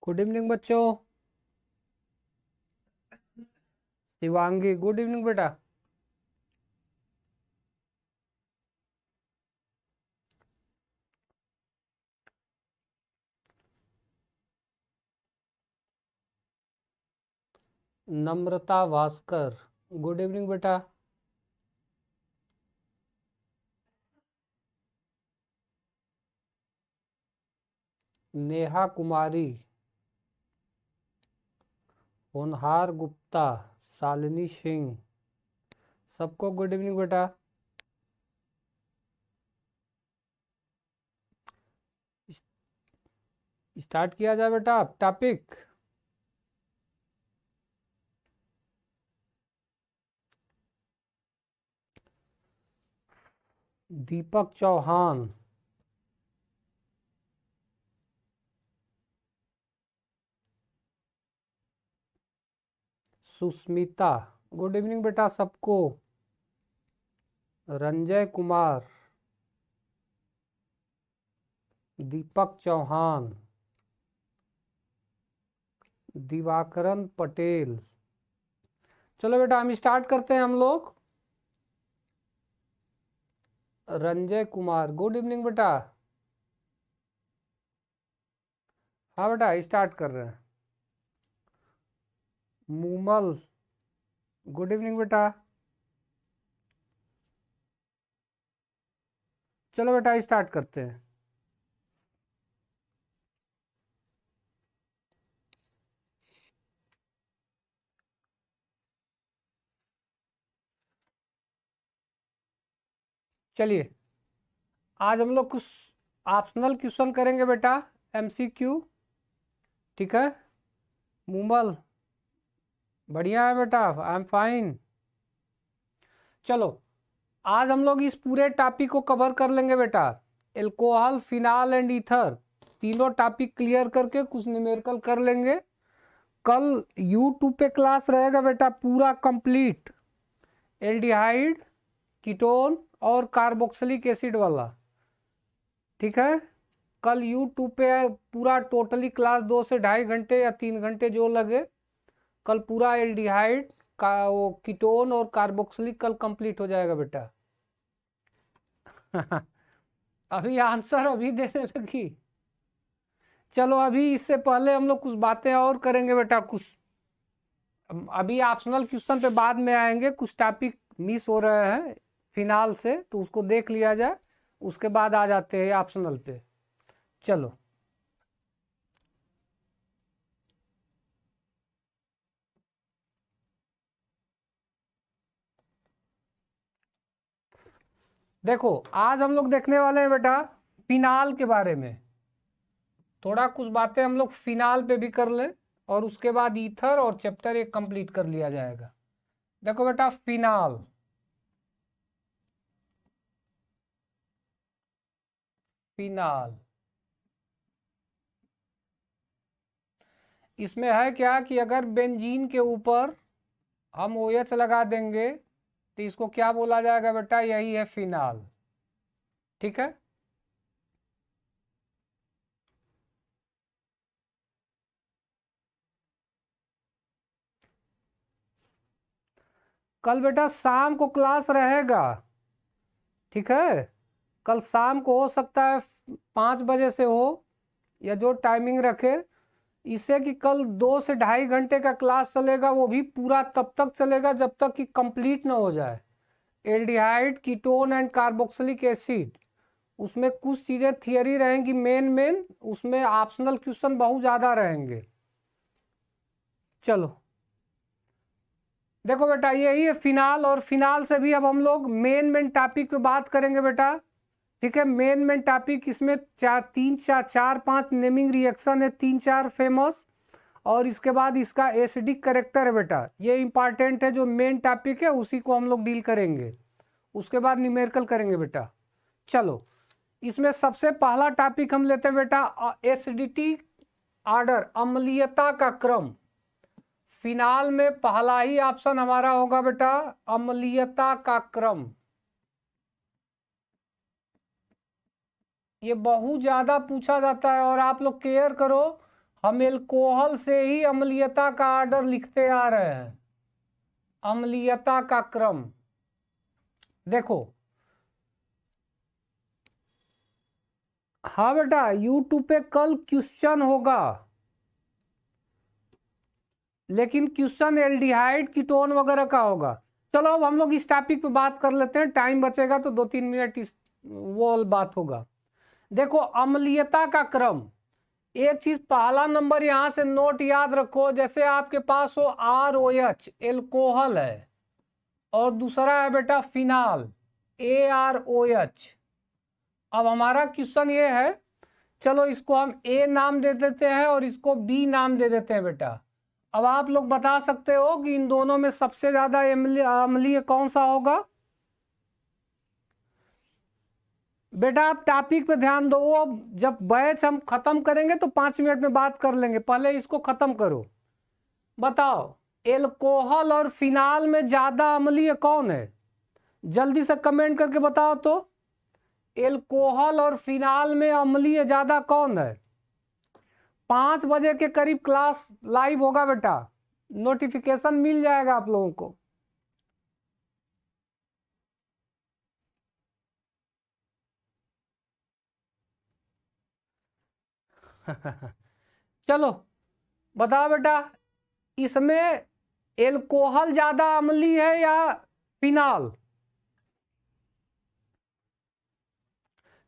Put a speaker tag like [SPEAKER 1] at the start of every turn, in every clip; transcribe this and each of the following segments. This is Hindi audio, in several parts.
[SPEAKER 1] गुड इवनिंग बच्चों। शिवांगी गुड इवनिंग बेटा। नम्रता भास्कर गुड इवनिंग बेटा। नेहा कुमारी, होनहार गुप्ता, शालिनी सिंह, सबको गुड इवनिंग बेटा। स्टार्ट किया जाए बेटा टॉपिक। दीपक चौहान, सुस्मिता गुड इवनिंग बेटा सबको। रंजय कुमार, दीपक चौहान, दिवाकरन पटेल। चलो बेटा हम स्टार्ट करते हैं हम लोग। रंजय कुमार गुड इवनिंग बेटा। हाँ बेटा स्टार्ट कर रहे हैं। मूमल गुड इवनिंग बेटा। चलो बेटा स्टार्ट करते हैं। चलिए आज हम लोग कुछ ऑप्शनल क्वेश्चन करेंगे बेटा, एमसीक्यू। ठीक है मूमल, बढ़िया है बेटा, आई एम फाइन। चलो आज हम लोग इस पूरे टॉपिक को कवर कर लेंगे बेटा। एल्कोहल, फिनाल एंड ईथर, तीनों टॉपिक क्लियर करके कुछ न्यूमेरिकल कर लेंगे। कल YouTube पे क्लास रहेगा बेटा पूरा कंप्लीट, एल्डिहाइड, कीटोन और कार्बोक्सिलिक एसिड वाला। ठीक है कल YouTube पे पूरा टोटली क्लास 2 से 2.5 घंटे या 3 घंटे जो लगे, कल पूरा एल्डिहाइड का वो कीटोन और कार्बोक्सिलिक कल कंप्लीट हो जाएगा बेटा। अभी आंसर अभी देने लगी। चलो अभी इससे पहले हम लोग कुछ बातें और करेंगे बेटा। कुछ अभी ऑप्शनल क्वेश्चन पे बाद में आएंगे, कुछ टॉपिक मिस हो रहे हैं फिनाल से तो उसको देख लिया जाए, उसके बाद आ जाते हैं ऑप्शनल पे। चलो देखो आज हम लोग देखने वाले हैं बेटा फिनाल के बारे में। थोड़ा कुछ बातें हम लोग फिनाल पे भी कर लें और उसके बाद ईथर और चैप्टर 1 कंप्लीट कर लिया जाएगा। देखो बेटा फिनाल, फिनाल इसमें है क्या कि अगर बेंजीन के ऊपर हम OH लगा देंगे तो इसको क्या बोला जाएगा बेटा, यही है फिनाल। ठीक है कल बेटा शाम को क्लास रहेगा। ठीक है कल शाम को हो सकता है 5 बजे से हो या जो टाइमिंग रखे, इससे कि कल 2 से 2.5 घंटे का क्लास चलेगा, वो भी पूरा तब तक चलेगा जब तक कि कंप्लीट ना हो जाए aldehyde, ketone and carboxylic acid. उसमें कुछ चीज़ें थियरी रहेंगी मेन, उसमें ऑप्शनल क्वेश्चन बहुत ज़्यादा रहेंगे। चलो देखो बेटा यही है फिनाल, और फिनाल से भी अब हम लोग मेन टॉपिक पे बात करेंगे बेटा। ठीक है मेन टॉपिक, इसमें 4-5 नेमिंग रिएक्शन है, 3-4 फेमस, और इसके बाद इसका एसिडिक करेक्टर है बेटा। ये इंपॉर्टेंट है, जो मेन टॉपिक है उसी को हम लोग डील करेंगे, उसके बाद न्यूमेरिकल करेंगे बेटा। चलो इसमें सबसे पहला टॉपिक हम लेते हैं बेटा एसिडिटी ऑर्डर, अम्लीयता का क्रम। फिनाल में पहला ही ऑप्शन हमारा होगा बेटा अम्लीयता का क्रम। ये बहुत ज्यादा पूछा जाता है और आप लोग केयर करो, हम एल्कोहल से ही अम्लीयता का ऑर्डर लिखते आ रहे हैं, अम्लीयता का क्रम। देखो हाँ बेटा, यूट्यूब पे कल क्वेश्चन होगा, लेकिन क्वेश्चन एल्डिहाइड कीटोन वगैरह का होगा। चलो अब हम लोग इस टॉपिक पे बात कर लेते हैं, टाइम बचेगा तो 2-3 मिनट इस वो बात होगा। देखो अम्लीयता का क्रम, एक चीज पहला नंबर यहां से नोट याद रखो, जैसे आपके पास हो ROH एल्कोहल है, और दूसरा है बेटा फिनाल AROH। अब हमारा क्वेश्चन ये है, चलो इसको हम A नाम दे देते हैं और इसको B नाम दे देते हैं बेटा। अब आप लोग बता सकते हो कि इन दोनों में सबसे ज्यादा अम्लीय कौन सा होगा? बेटा आप टॉपिक पे ध्यान दो, जब बैच हम खत्म करेंगे तो 5 मिनट में बात कर लेंगे, पहले इसको खत्म करो। बताओ एल्कोहल और फिनाल में ज्यादा अम्लीय कौन है? जल्दी से कमेंट करके बताओ तो, एल्कोहल और फिनाल में अम्लीय ज्यादा कौन है? 5 बजे के करीब क्लास लाइव होगा बेटा, नोटिफिकेशन मिल जाएगा आप लोगों को। चलो बताओ बेटा, इसमें एल्कोहल ज्यादा अम्लीय है या फिनाल?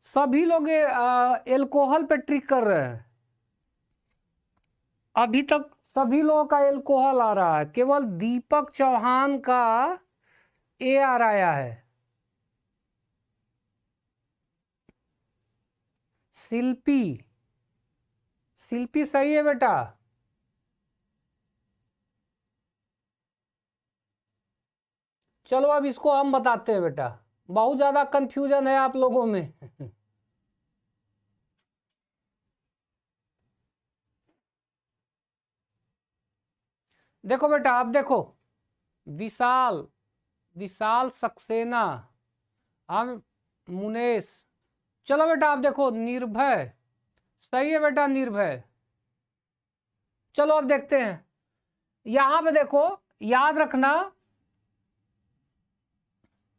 [SPEAKER 1] सभी लोग एल्कोहल पे ट्रिक कर रहे हैं, अभी तक सभी लोगों का एल्कोहल आ रहा है, केवल दीपक चौहान का AR आया है। शिल्पी, शिल्पी सही है बेटा। चलो अब इसको हम बताते हैं बेटा, बहुत ज्यादा कंफ्यूजन है आप लोगों में। देखो बेटा, आप देखो विशाल, विशाल सक्सेना, हम मुनेश। चलो बेटा आप देखो निर्भय, सही है बेटा निर्भय। चलो अब देखते हैं, यहां पे देखो याद रखना,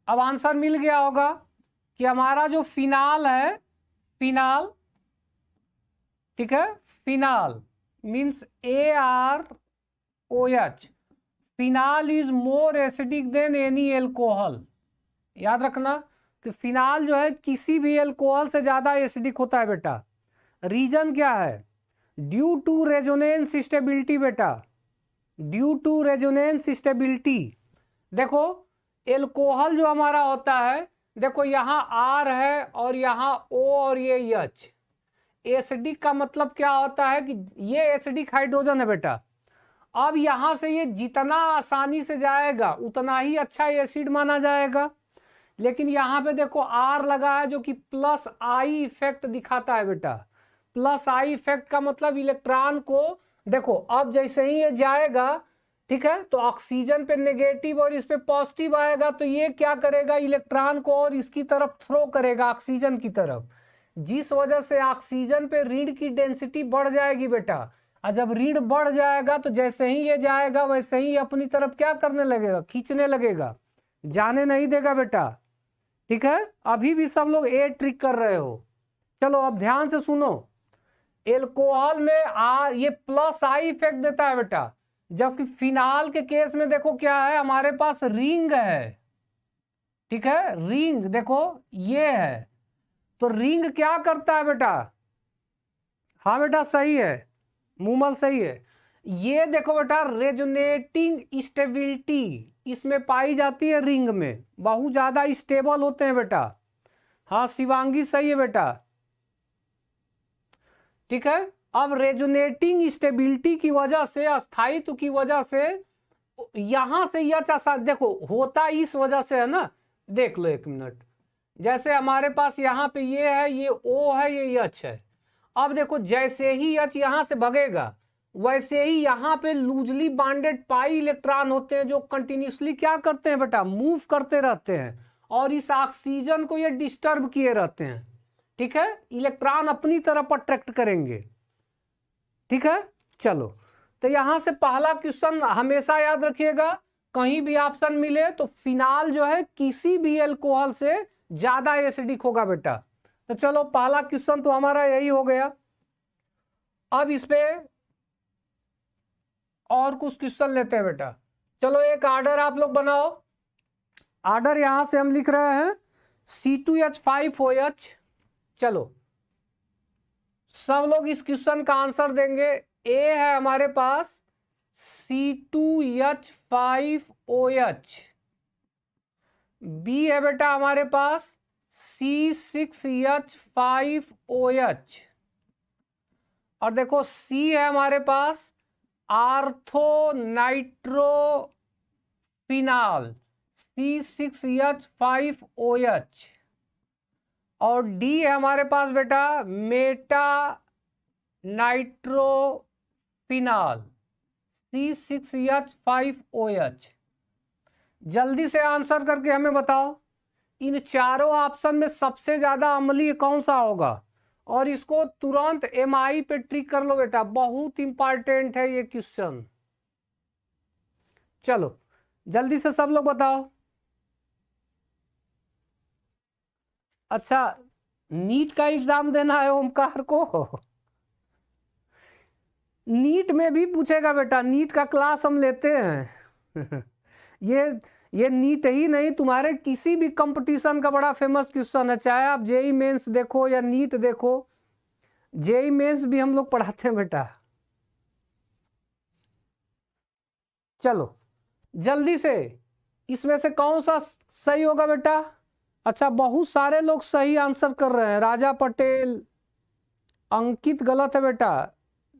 [SPEAKER 1] अब आंसर मिल गया होगा कि हमारा जो फिनाल है, फिनाल, ठीक है, phenol means AROH, phenol is more acidic than any alcohol. याद रखना कि फिनाल जो है किसी भी एल्कोहल से ज्यादा एसिडिक होता है बेटा। रीजन क्या है? ड्यू टू रेजोनेंस स्टेबिलिटी बेटा, ड्यू टू रेजोनेंस स्टेबिलिटी। देखो एल्कोहल जो हमारा होता है, देखो यहाँ R है और यहाँ O और ये H। एसिडिक का मतलब क्या होता है कि ये एसिडिक हाइड्रोजन है बेटा। अब यहां से ये जितना आसानी से जाएगा उतना ही अच्छा एसिड माना जाएगा, लेकिन यहाँ पे देखो R लगा है जो कि प्लस आई इफेक्ट दिखाता है बेटा। प्लस आई इफेक्ट का मतलब इलेक्ट्रॉन को, देखो अब जैसे ही ये जाएगा, ठीक है, तो ऑक्सीजन पे नेगेटिव और इस पे पॉजिटिव आएगा, तो ये क्या करेगा, इलेक्ट्रॉन को और इसकी तरफ थ्रो करेगा, ऑक्सीजन की तरफ, जिस वजह से ऑक्सीजन पे ऋण की डेंसिटी बढ़ जाएगी बेटा। और जब ऋण बढ़ जाएगा तो जैसे ही ये जाएगा वैसे ही अपनी तरफ क्या करने लगेगा, खींचने लगेगा, जाने नहीं देगा बेटा। ठीक है, अभी भी सब लोग ए ट्रिक कर रहे हो। चलो अब ध्यान से सुनो, एल्कोहल में ये प्लस आई इफेक्ट देता है बेटा, जबकि फिनाल के केस में देखो क्या है, हमारे पास रिंग है, ठीक है, रिंग देखो ये है, तो रिंग क्या करता है बेटा? हाँ बेटा सही है, मूमल सही है। ये देखो बेटा रेजोनेटिंग स्टेबिलिटी इसमें पाई जाती है, रिंग में बहुत ज्यादा स्टेबल होते हैं बेटा। हाँ शिवांगी सही है बेटा, ठीक है। अब रेजोनेटिंग स्टेबिलिटी की वजह से, अस्थायित्व की वजह से, यहां से यह देखो होता इस वजह से है ना, देख लो एक मिनट, जैसे हमारे पास यहाँ पे ये है, ये O है, ये H है। अब देखो जैसे ही H यहां से भगेगा वैसे ही यहाँ पे लूजली बाउंडेड पाई इलेक्ट्रॉन होते हैं जो कंटिन्यूसली क्या करते हैं बेटा, मूव करते रहते हैं और इस ऑक्सीजन को ये डिस्टर्ब किए रहते हैं। ठीक है, इलेक्ट्रॉन अपनी तरफ अट्रैक्ट करेंगे। ठीक है। चलो, तो यहां से पहला क्वेश्चन हमेशा याद रखिएगा, कहीं भी ऑप्शन मिले तो फिनाल जो है किसी भी अल्कोहल से ज्यादा एसिडिक होगा बेटा। तो चलो, पहला क्वेश्चन तो हमारा यही हो गया। अब इस पे और कुछ क्वेश्चन लेते हैं बेटा। चलो, एक ऑर्डर आप लोग बनाओ। ऑर्डर यहां से हम लिख रहे हैं C2H5OH। चलो, सब लोग इस क्वेश्चन का आंसर देंगे। ए है हमारे पास C2H5OH, बी है बेटा हमारे पास C6H5OH, और देखो सी है हमारे पास आर्थोनाइट्रोफिनाल C6H5OH, और डी है हमारे पास बेटा मेटा नाइट्रोफिनाल C6H5OH। जल्दी से आंसर करके हमें बताओ, इन चारों ऑप्शन में सबसे ज्यादा अम्लीय कौन सा होगा, और इसको तुरंत MI पे ट्रिक कर लो बेटा, बहुत इंपॉर्टेंट है ये क्वेश्चन। चलो, जल्दी से सब लोग बताओ। अच्छा, नीट का एग्जाम देना है ओमकार को? नीट में भी पूछेगा बेटा, नीट का क्लास हम लेते हैं। ये नीट ही नहीं, तुम्हारे किसी भी कंपटीशन का बड़ा फेमस क्वेश्चन है, चाहे आप जेई मेंस देखो या नीट देखो, जेई मेंस भी हम लोग पढ़ाते हैं बेटा। चलो, जल्दी से इसमें से कौन सा सही होगा बेटा? अच्छा, बहुत सारे लोग सही आंसर कर रहे हैं। राजा पटेल, अंकित गलत है बेटा,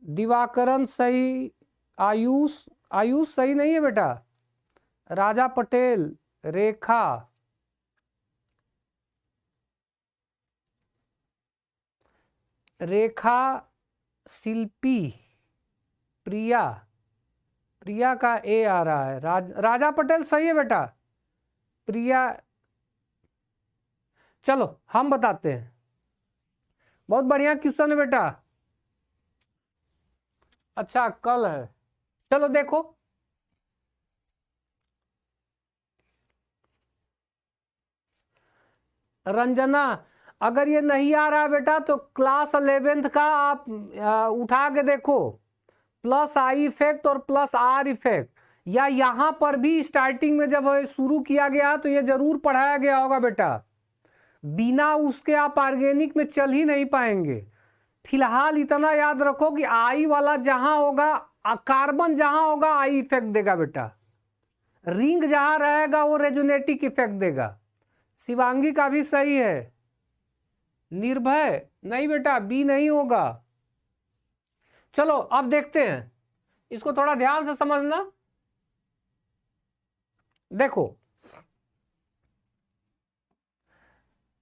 [SPEAKER 1] दिवाकरण सही, आयुष सही नहीं है बेटा, राजा पटेल, रेखा, शिल्पी, प्रिया का ए आ रहा है। राजा पटेल सही है बेटा, प्रिया। चलो, हम बताते हैं। बहुत बढ़िया क्वेश्चन है बेटा। अच्छा, कल है। चलो देखो, रंजना, अगर ये नहीं आ रहा है बेटा तो क्लास 11th का आप उठा के देखो, प्लस आई इफेक्ट और प्लस आर इफेक्ट, या यहां पर भी स्टार्टिंग में जब शुरू किया गया तो ये जरूर पढ़ाया गया होगा बेटा। बिना उसके आप ऑर्गेनिक में चल ही नहीं पाएंगे। फिलहाल इतना याद रखो कि आई वाला जहां होगा, कार्बन जहां होगा आई इफेक्ट देगा बेटा, रिंग जहां रहेगा वो रेजोनेटिक इफेक्ट देगा। शिवांगी का भी सही है। निर्भय नहीं बेटा, बी नहीं होगा। चलो, अब देखते हैं, इसको थोड़ा ध्यान से समझना। देखो,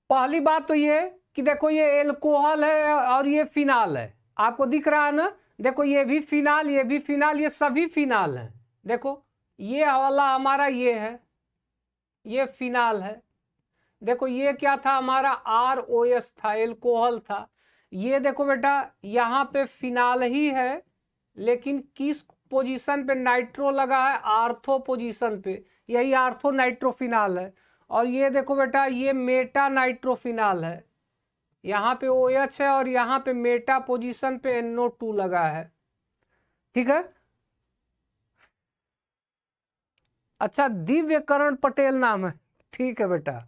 [SPEAKER 1] पहली बात तो ये कि देखो ये एल्कोहल है और ये फिनाल है, आपको दिख रहा है ना? देखो, ये भी फिनाल, ये भी फिनाल, ये सभी फिनाल हैं। देखो, ये वाला हमारा ये है, ये फिनाल है। देखो, ये क्या था हमारा ROS था, एल्कोहल था। ये देखो बेटा, यहाँ पे फिनाल ही है, लेकिन किस पोजीशन पे नाइट्रो लगा है? आर्थो पोजीशन पे, यही आर्थो नाइट्रोफिनाल है। और ये देखो बेटा, ये मेटा नाइट्रोफिनाल है, यहाँ पे OH है और यहाँ पे मेटा पोजीशन पे NO2 लगा है। ठीक है। अच्छा, दिव्यकरण पटेल नाम है, ठीक है बेटा।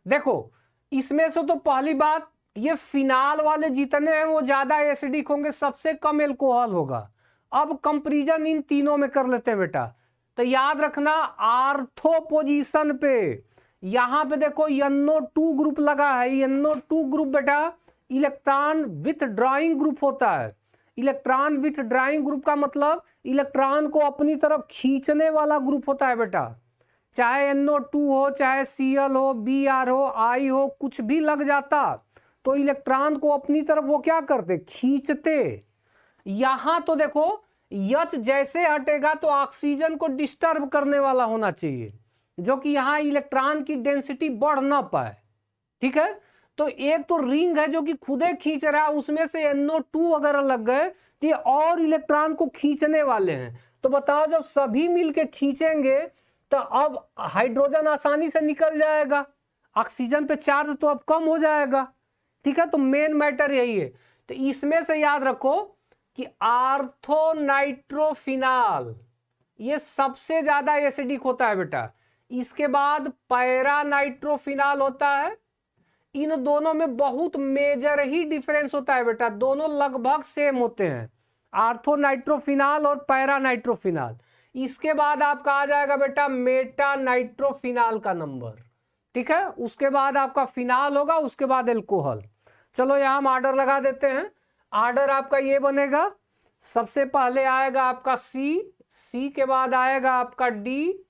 [SPEAKER 1] देखो, इसमें से तो पहली बात, ये फिनाल वाले जितने हैं वो ज्यादा एसिडिक होंगे, सबसे कम एल्कोहल होगा। अब कंपैरिजन इन तीनों में कर लेते हैं बेटा। तो याद रखना, आर्थो पोजीशन पे यहां पे देखो NO2 ग्रुप लगा है। NO2 ग्रुप बेटा इलेक्ट्रॉन विथ ड्राइंग ग्रुप होता है। इलेक्ट्रॉन विथ ड्राइंग ग्रुप का मतलब इलेक्ट्रॉन को अपनी तरफ खींचने वाला ग्रुप होता है बेटा। चाहे NO2 हो, चाहे Cl हो, Br हो, I हो, कुछ भी लग जाता तो इलेक्ट्रॉन को अपनी तरफ वो क्या करते? खींचते। यहां तो देखो, H जैसे हटेगा तो ऑक्सीजन को डिस्टर्ब करने वाला होना चाहिए, जो कि यहां इलेक्ट्रॉन की डेंसिटी बढ़ ना पाए। ठीक है। तो एक तो रिंग है जो कि खुदे खींच रहा है, उसमें से NO2 अगर लग गए तो ये और इलेक्ट्रॉन को खींचने वाले हैं। तो बताओ जब सभी मिलके खींचेंगे तो अब हाइड्रोजन आसानी से निकल जाएगा, ऑक्सीजन पे चार्ज तो अब कम हो जाएगा। ठीक है, तो मेन मैटर यही है। तो इसमें से याद रखो कि आर्थोनाइट्रोफिनाल ये सबसे ज्यादा एसिडिक होता है बेटा। इसके बाद पैरानाइट्रोफिनाल होता है। इन दोनों में बहुत मेजर ही डिफरेंस होता है बेटा, दोनों लगभग सेम होते हैं, आर्थोनाइट्रोफिनाल और पैरानाइट्रोफिनाल। इसके बाद आपका आ जाएगा बेटा मेटानाइट्रोफिनाल का नंबर। ठीक है, उसके बाद आपका फिनाल होगा, उसके बाद एल्कोहल। चलो यहां हम ऑर्डर लगा देते हैं। ऑर्डर आपका ये बनेगा, सबसे पहले आएगा आपका सी के बाद आएगा आपका डी,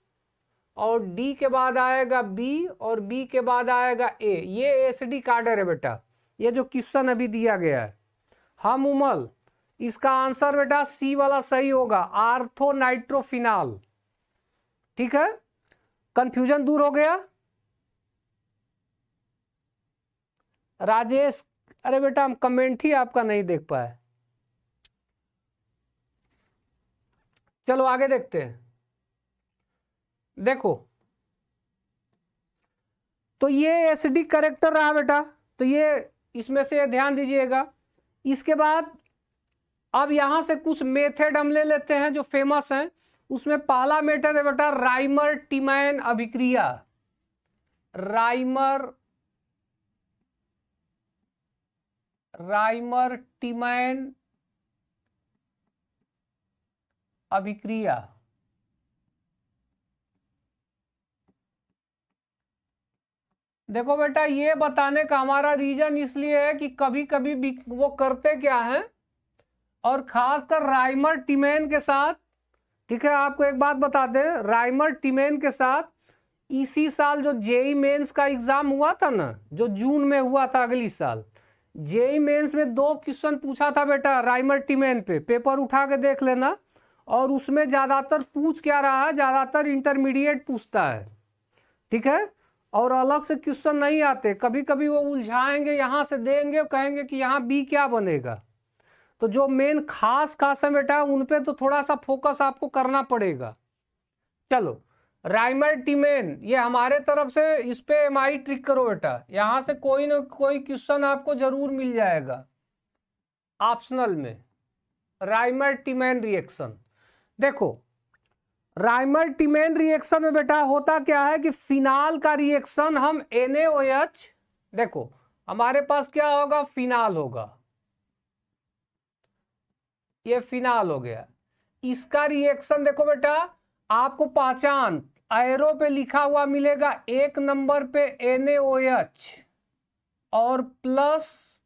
[SPEAKER 1] और डी के बाद आएगा बी, और बी के बाद आएगा ए। ये एसिडिक ऑर्डर है बेटा, ये जो क्वेश्चन अभी दिया गया है। हम उमल इसका आंसर बेटा सी वाला सही होगा, आर्थोनाइट्रोफिनाल। ठीक है, कंफ्यूजन दूर हो गया। राजेश, अरे बेटा हम कमेंट ही आपका नहीं देख पाए। चलो आगे देखते हैं। देखो तो ये एसिडिक कैरेक्टर रहा बेटा, तो ये इसमें से ध्यान दीजिएगा। इसके बाद अब यहां से कुछ मेथड हम ले लेते हैं जो फेमस हैं। उसमें पहला मेथड है बेटा राइमर टिमैन अभिक्रिया। राइमर टिमैन अभिक्रिया। देखो बेटा ये बताने का हमारा रीजन इसलिए है कि कभी कभी वो करते क्या है, और खासकर राइमर टिमैन के साथ। ठीक है, आपको एक बात बता दें, राइमर टिमैन के साथ इसी साल जो जेई मेंस का एग्जाम हुआ था ना, जो जून में हुआ था अगली साल, जेई मेंस में 2 क्वेश्चन पूछा था बेटा राइमर टिमैन पे, पेपर उठा के देख लेना। और उसमें ज्यादातर पूछ क्या रहा है, ज्यादातर इंटरमीडिएट पूछता है। ठीक है, और अलग से क्वेश्चन नहीं आते, कभी कभी वो उलझाएंगे, यहां से देंगे, कहेंगे कि यहाँ बी क्या बनेगा। तो जो मेन खास है बेटा उन पे तो थोड़ा सा फोकस आपको करना पड़ेगा। चलो राइमर टिमैन ये हमारे तरफ से, इस पे एमआई ट्रिक करो बेटा, यहां से कोई ना कोई क्वेश्चन आपको जरूर मिल जाएगा ऑप्शनल में। राइमर टिमैन रिएक्शन, देखो राइमर टिमैन रिएक्शन में बेटा होता क्या है कि फिनाल का रिएक्शन हम NaOH, देखो हमारे पास क्या होगा, फिनाल होगा, ये फिनाल हो गया। इसका रिएक्शन देखो बेटा, आपको पहचान एरो पे लिखा हुआ मिलेगा, 1 नंबर पे NaOH और प्लस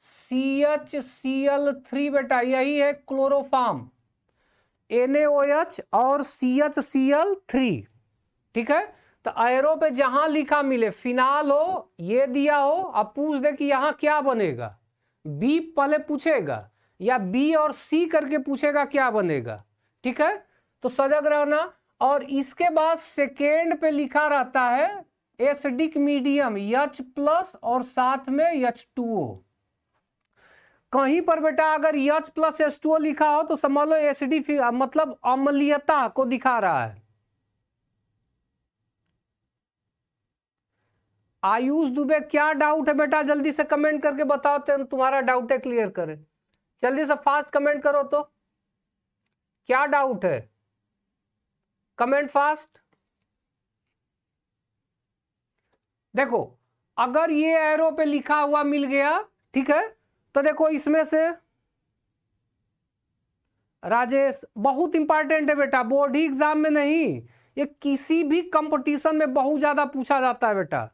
[SPEAKER 1] CHCl3 बेटा, यही है क्लोरोफॉर्म, NaOH और CHCl3। ठीक है, तो एरो पे जहां लिखा मिले फिनाल हो, ये दिया हो, अब पूछ दे कि यहां क्या बनेगा, बी पहले पूछेगा या बी और सी करके पूछेगा क्या बनेगा। ठीक है, तो सजग रहना। और इसके बाद सेकेंड पे लिखा रहता है एसिडिक मीडियम H+ और साथ में H2O। कहीं पर बेटा अगर H+H2O लिखा हो तो समझ लो एसिडिक, मतलब अम्लीयता को दिखा रहा है। आयुष दुबे क्या डाउट है बेटा, जल्दी से कमेंट करके बताओ, तुम्हारा डाउट है क्लियर करें, जल्दी से फास्ट कमेंट करो। तो क्या डाउट है, कमेंट फास्ट। देखो अगर ये एरो पे लिखा हुआ मिल गया, ठीक है, तो देखो इसमें से राजेश बहुत इंपॉर्टेंट है बेटा, बोर्ड ही एग्जाम में नहीं, ये किसी भी कंपटीशन में बहुत ज्यादा पूछा जाता है बेटा।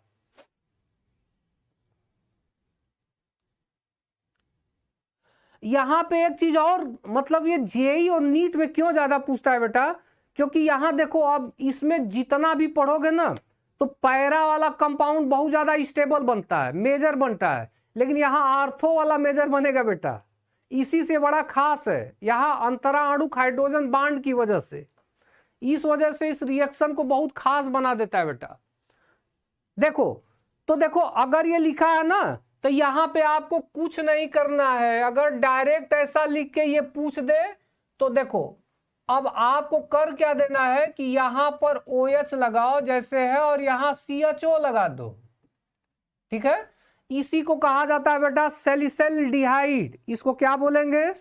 [SPEAKER 1] यहां पे एक चीज और, मतलब ये जेई और नीट में क्यों ज्यादा पूछता है बेटा, क्योंकि यहां देखो अब इसमें जितना भी पढ़ोगे ना तो पैरा वाला कंपाउंड बहुत ज्यादा स्टेबल बनता है, मेजर बनता है, लेकिन यहाँ आर्थो वाला मेजर बनेगा बेटा। इसी से बड़ा खास है, यहाँ अंतरा अणुक हाइड्रोजन बांड की वजह से, इस वजह से इस रिएक्शन को बहुत खास बना देता है बेटा। देखो तो देखो अगर ये लिखा है ना तो यहां पे आपको कुछ नहीं करना है। अगर डायरेक्ट ऐसा लिख के ये पूछ दे तो देखो, अब आपको कर क्या देना है कि यहां पर OH लगाओ जैसे है और यहां CHO लगा दो। ठीक है, इसी को कहा जाता है बेटा सैलिसिल्डिहाइड। इसको क्या बोलेंगे?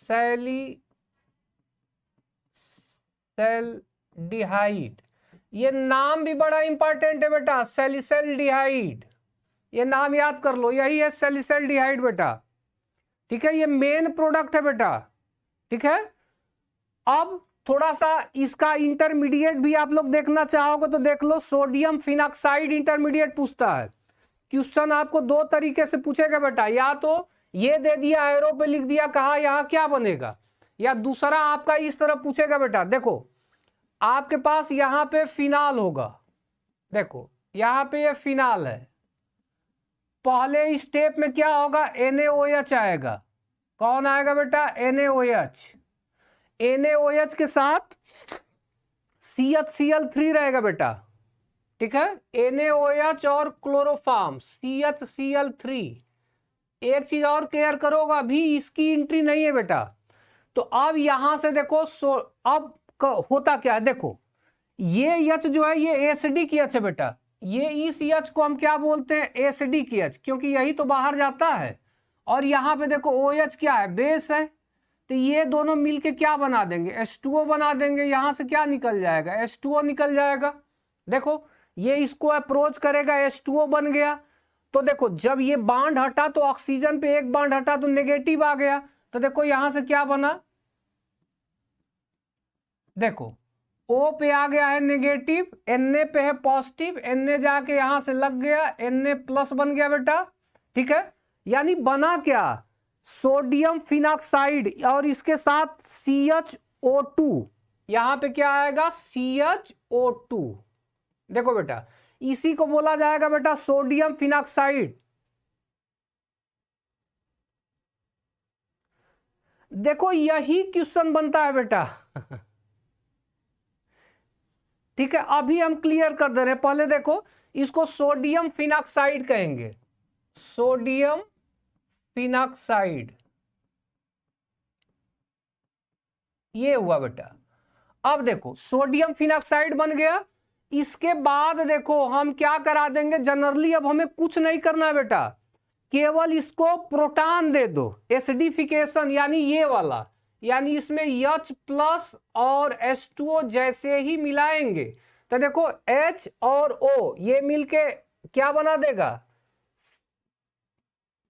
[SPEAKER 1] सैलिसिल्डिहाइड। ये नाम भी बड़ा इंपॉर्टेंट है बेटा, सैलिसिल्डिहाइड। ये नाम याद कर लो, यही है सैलिसिल्डिहाइड बेटा। ठीक है, ये मेन प्रोडक्ट है बेटा। ठीक है, अब थोड़ा सा इसका इंटरमीडिएट भी आप लोग देखना चाहोगे तो देख लो, सोडियम फिनॉक्साइड इंटरमीडिएट पूछता है। क्वेश्चन आपको दो तरीके से पूछेगा बेटा, या तो ये दे दिया एरो पे लिख दिया, कहा यहां क्या बनेगा, या दूसरा आपका इस तरह पूछेगा बेटा। देखो आपके पास यहां पे फिनाल होगा, देखो यहां पे ये फिनाल है, पहले स्टेप में क्या होगा, NaOH आएगा। कौन आएगा बेटा? NaOH। NaOH के साथ CHCl3 रहेगा बेटा। ठीक है, NaOH और क्लोरोफॉर्म CHCl3। एक चीज और केयर करोगा, अभी इसकी एंट्री नहीं है बेटा। तो अब यहां से देखो, अब होता क्या है, देखो ये H जो है ये एसिडिक H है बेटा। ये इस H को हम क्या बोलते हैं? एसिडिक H, क्योंकि यही तो बाहर जाता है। और यहां पे देखो OH क्या है? बेस है। तो ये दोनों मिलके क्या बना देंगे? H2O बना देंगे। यहां से क्या निकल जाएगा? H2O निकल जाएगा। देखो ये इसको अप्रोच करेगा, H2O बन गया। तो देखो जब ये बांड हटा तो ऑक्सीजन पे एक बांड हटा तो नेगेटिव आ गया। तो देखो यहां से क्या बना, देखो O पे आ गया है नेगेटिव, Na पे है पॉजिटिव, Na जाके यहां से लग गया, Na प्लस बन गया बेटा। ठीक है, यानी बना क्या? सोडियम फिनॉक्साइड और इसके साथ CHO2। यहां पे क्या आएगा? CHO2। देखो बेटा इसी को बोला जाएगा बेटा सोडियम फिनॉक्साइड। देखो यही क्वेश्चन बनता है बेटा। ठीक है, अभी हम क्लियर कर दे रहे हैं। पहले देखो इसको सोडियम फिनॉक्साइड कहेंगे, सोडियम फिनॉक्साइड। ये हुआ बेटा। अब देखो सोडियम फिनॉक्साइड बन गया। इसके बाद देखो हम क्या करा देंगे, जनरली अब हमें कुछ नहीं करना है बेटा, केवल इसको प्रोटॉन दे दो, एसिडिफिकेशन यानी ये वाला, यानी इसमें H प्लस और H2O जैसे ही मिलाएंगे तो देखो H और O ये मिलके क्या बना देगा,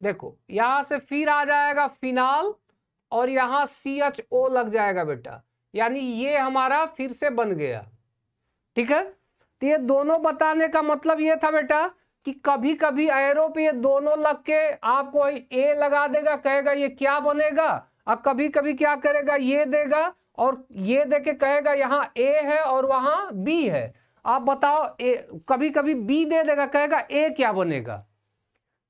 [SPEAKER 1] देखो यहां से फिर आ जाएगा फिनाल और यहां CHO लग जाएगा बेटा, यानी ये हमारा फिर से बन गया। ठीक है, तो ये दोनों बताने का मतलब ये था बेटा कि कभी कभी एरो पे ये दोनों लग के आपको A लगा देगा, कहेगा ये क्या बनेगा, और कभी कभी क्या करेगा, ये देगा और ये दे के कहेगा यहाँ A है और वहां B है। आप बताओ कभी कभी B दे देगा, कहेगा A क्या बनेगा।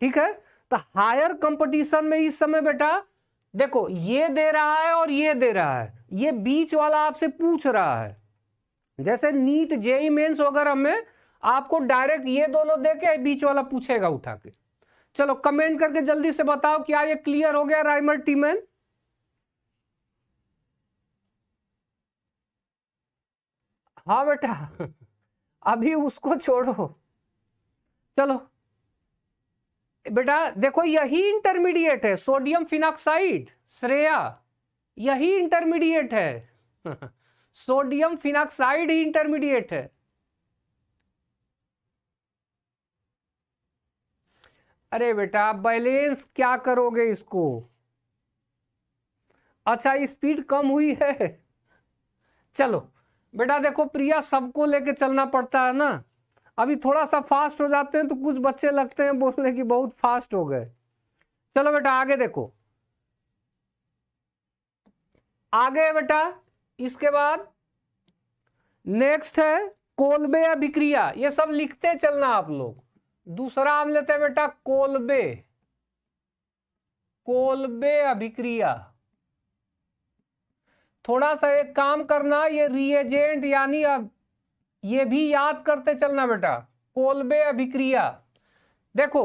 [SPEAKER 1] ठीक है, तो हायर कंपटीशन में इस समय बेटा देखो ये दे रहा है और ये दे रहा है, ये बीच वाला आपसे पूछ रहा है। जैसे नीट जेई मेंस वगैरह में आपको डायरेक्ट ये दोनों देके बीच वाला पूछेगा उठा के। चलो कमेंट करके जल्दी से बताओ क्या ये क्लियर हो गया राइमर टीमन? हाँ बेटा अभी उसको छोड़ो, चलो बेटा देखो यही इंटरमीडिएट है, सोडियम फिनॉक्साइड श्रेया, यही इंटरमीडिएट है। सोडियम फिनॉक्साइड ही इंटरमीडिएट है। अरे बेटा बैलेंस क्या करोगे इसको? अच्छा स्पीड कम हुई है। चलो बेटा देखो प्रिया, सबको लेके चलना पड़ता है ना, अभी थोड़ा सा फास्ट हो जाते हैं तो कुछ बच्चे लगते हैं बोलने की बहुत फास्ट हो गए। चलो बेटा आगे देखो, आगे बेटा इसके बाद नेक्स्ट है कोल्बे अभिक्रिया। ये सब लिखते चलना आप लोग। दूसरा हम लेते हैं बेटा कोल्बे, कोल्बे अभिक्रिया। थोड़ा सा एक काम करना, ये रिएजेंट यानी अब ये भी याद करते चलना बेटा, कोल्बे अभिक्रिया। देखो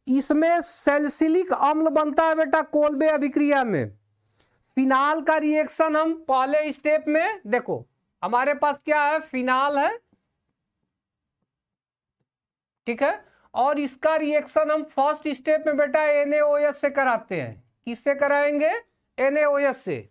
[SPEAKER 1] इसमें सैलिसिलिक अम्ल बनता है बेटा कोल्बे अभिक्रिया में। फिनाल का रिएक्शन हम पहले स्टेप में, देखो हमारे पास क्या है, फिनाल है, ठीक है, और इसका रिएक्शन हम फर्स्ट स्टेप में बेटा NaOH से कराते हैं। किससे कराएंगे? NaOH से।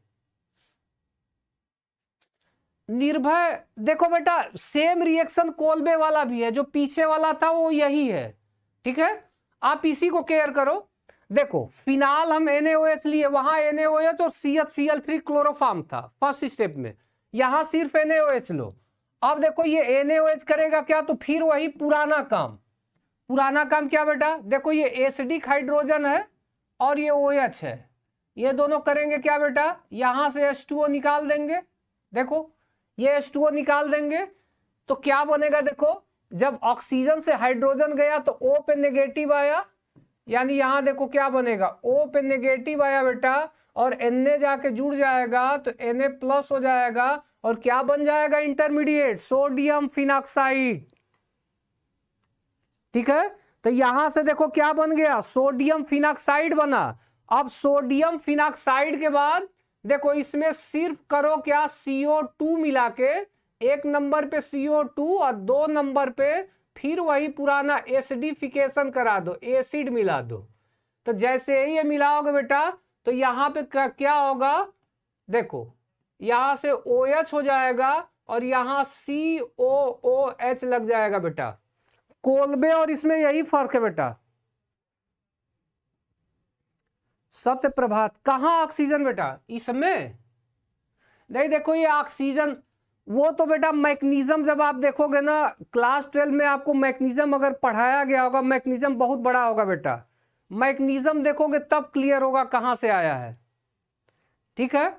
[SPEAKER 1] निर्भय, देखो बेटा सेम रिएक्शन कोल्बे वाला भी है, जो पीछे वाला था वो यही है, ठीक है, आप इसी को केयर करो। देखो फिनाल हम NaOH लिए, वहां NaOH और CHCl3 क्लोरोफॉर्म था फर्स्ट स्टेप में, यहां सिर्फ NaOH लो। अब देखो ये NaOH करेगा क्या, तो फिर वही पुराना काम। पुराना काम क्या बेटा, देखो ये एसिडिक हाइड्रोजन है और ये OH है, ये दोनों करेंगे क्या बेटा, यहां से H2O निकाल देंगे। देखो ये H2O निकाल देंगे तो क्या बनेगा, देखो जब ऑक्सीजन से हाइड्रोजन गया तो O पे नेगेटिव आया, यानी यहां देखो क्या बनेगा, O पे नेगेटिव आया बेटा, और Na जाके जुड़ जाएगा तो Na प्लस हो जाएगा, और क्या बन जाएगा इंटरमीडिएट, सोडियम फिनॉक्साइड। ठीक है, तो यहां से देखो क्या बन गया, सोडियम फिनॉक्साइड बना। अब सोडियम फिनॉक्साइड के बाद देखो इसमें सिर्फ करो क्या, CO2 मिला के, एक नंबर पे CO2 और 2 नंबर पे फिर वही पुराना एसिडिफिकेशन करा दो, एसिड मिला दो। तो जैसे ही ये मिलाओगे बेटा तो यहां पे क्या होगा, देखो यहां से OH हो जाएगा और यहां COOH लग जाएगा बेटा। कोल्बे और इसमें यही फर्क है बेटा। सत्य प्रभात, कहां ऑक्सीजन बेटा, इसमें नहीं, देखो ये ऑक्सीजन, वो तो बेटा मैग्नीशियम, जब आप देखोगे ना क्लास 12 में आपको मैग्नीशियम अगर पढ़ाया गया होगा, मैग्नीशियम बहुत बड़ा होगा बेटा, मैग्नीशियम देखोगे तब क्लियर होगा कहां से आया है, ठीक है,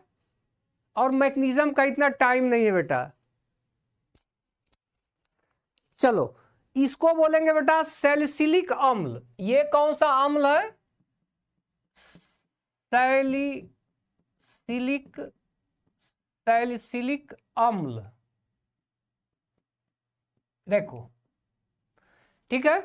[SPEAKER 1] और मैग्नीशियम का इतना टाइम नहीं है बेटा। चलो इसको बोलेंगे बेटा सैलिसिलिक अम्ल। ये कौन सा अम्ल है, सैलिसिलिक अम्ल। देखो ठीक है,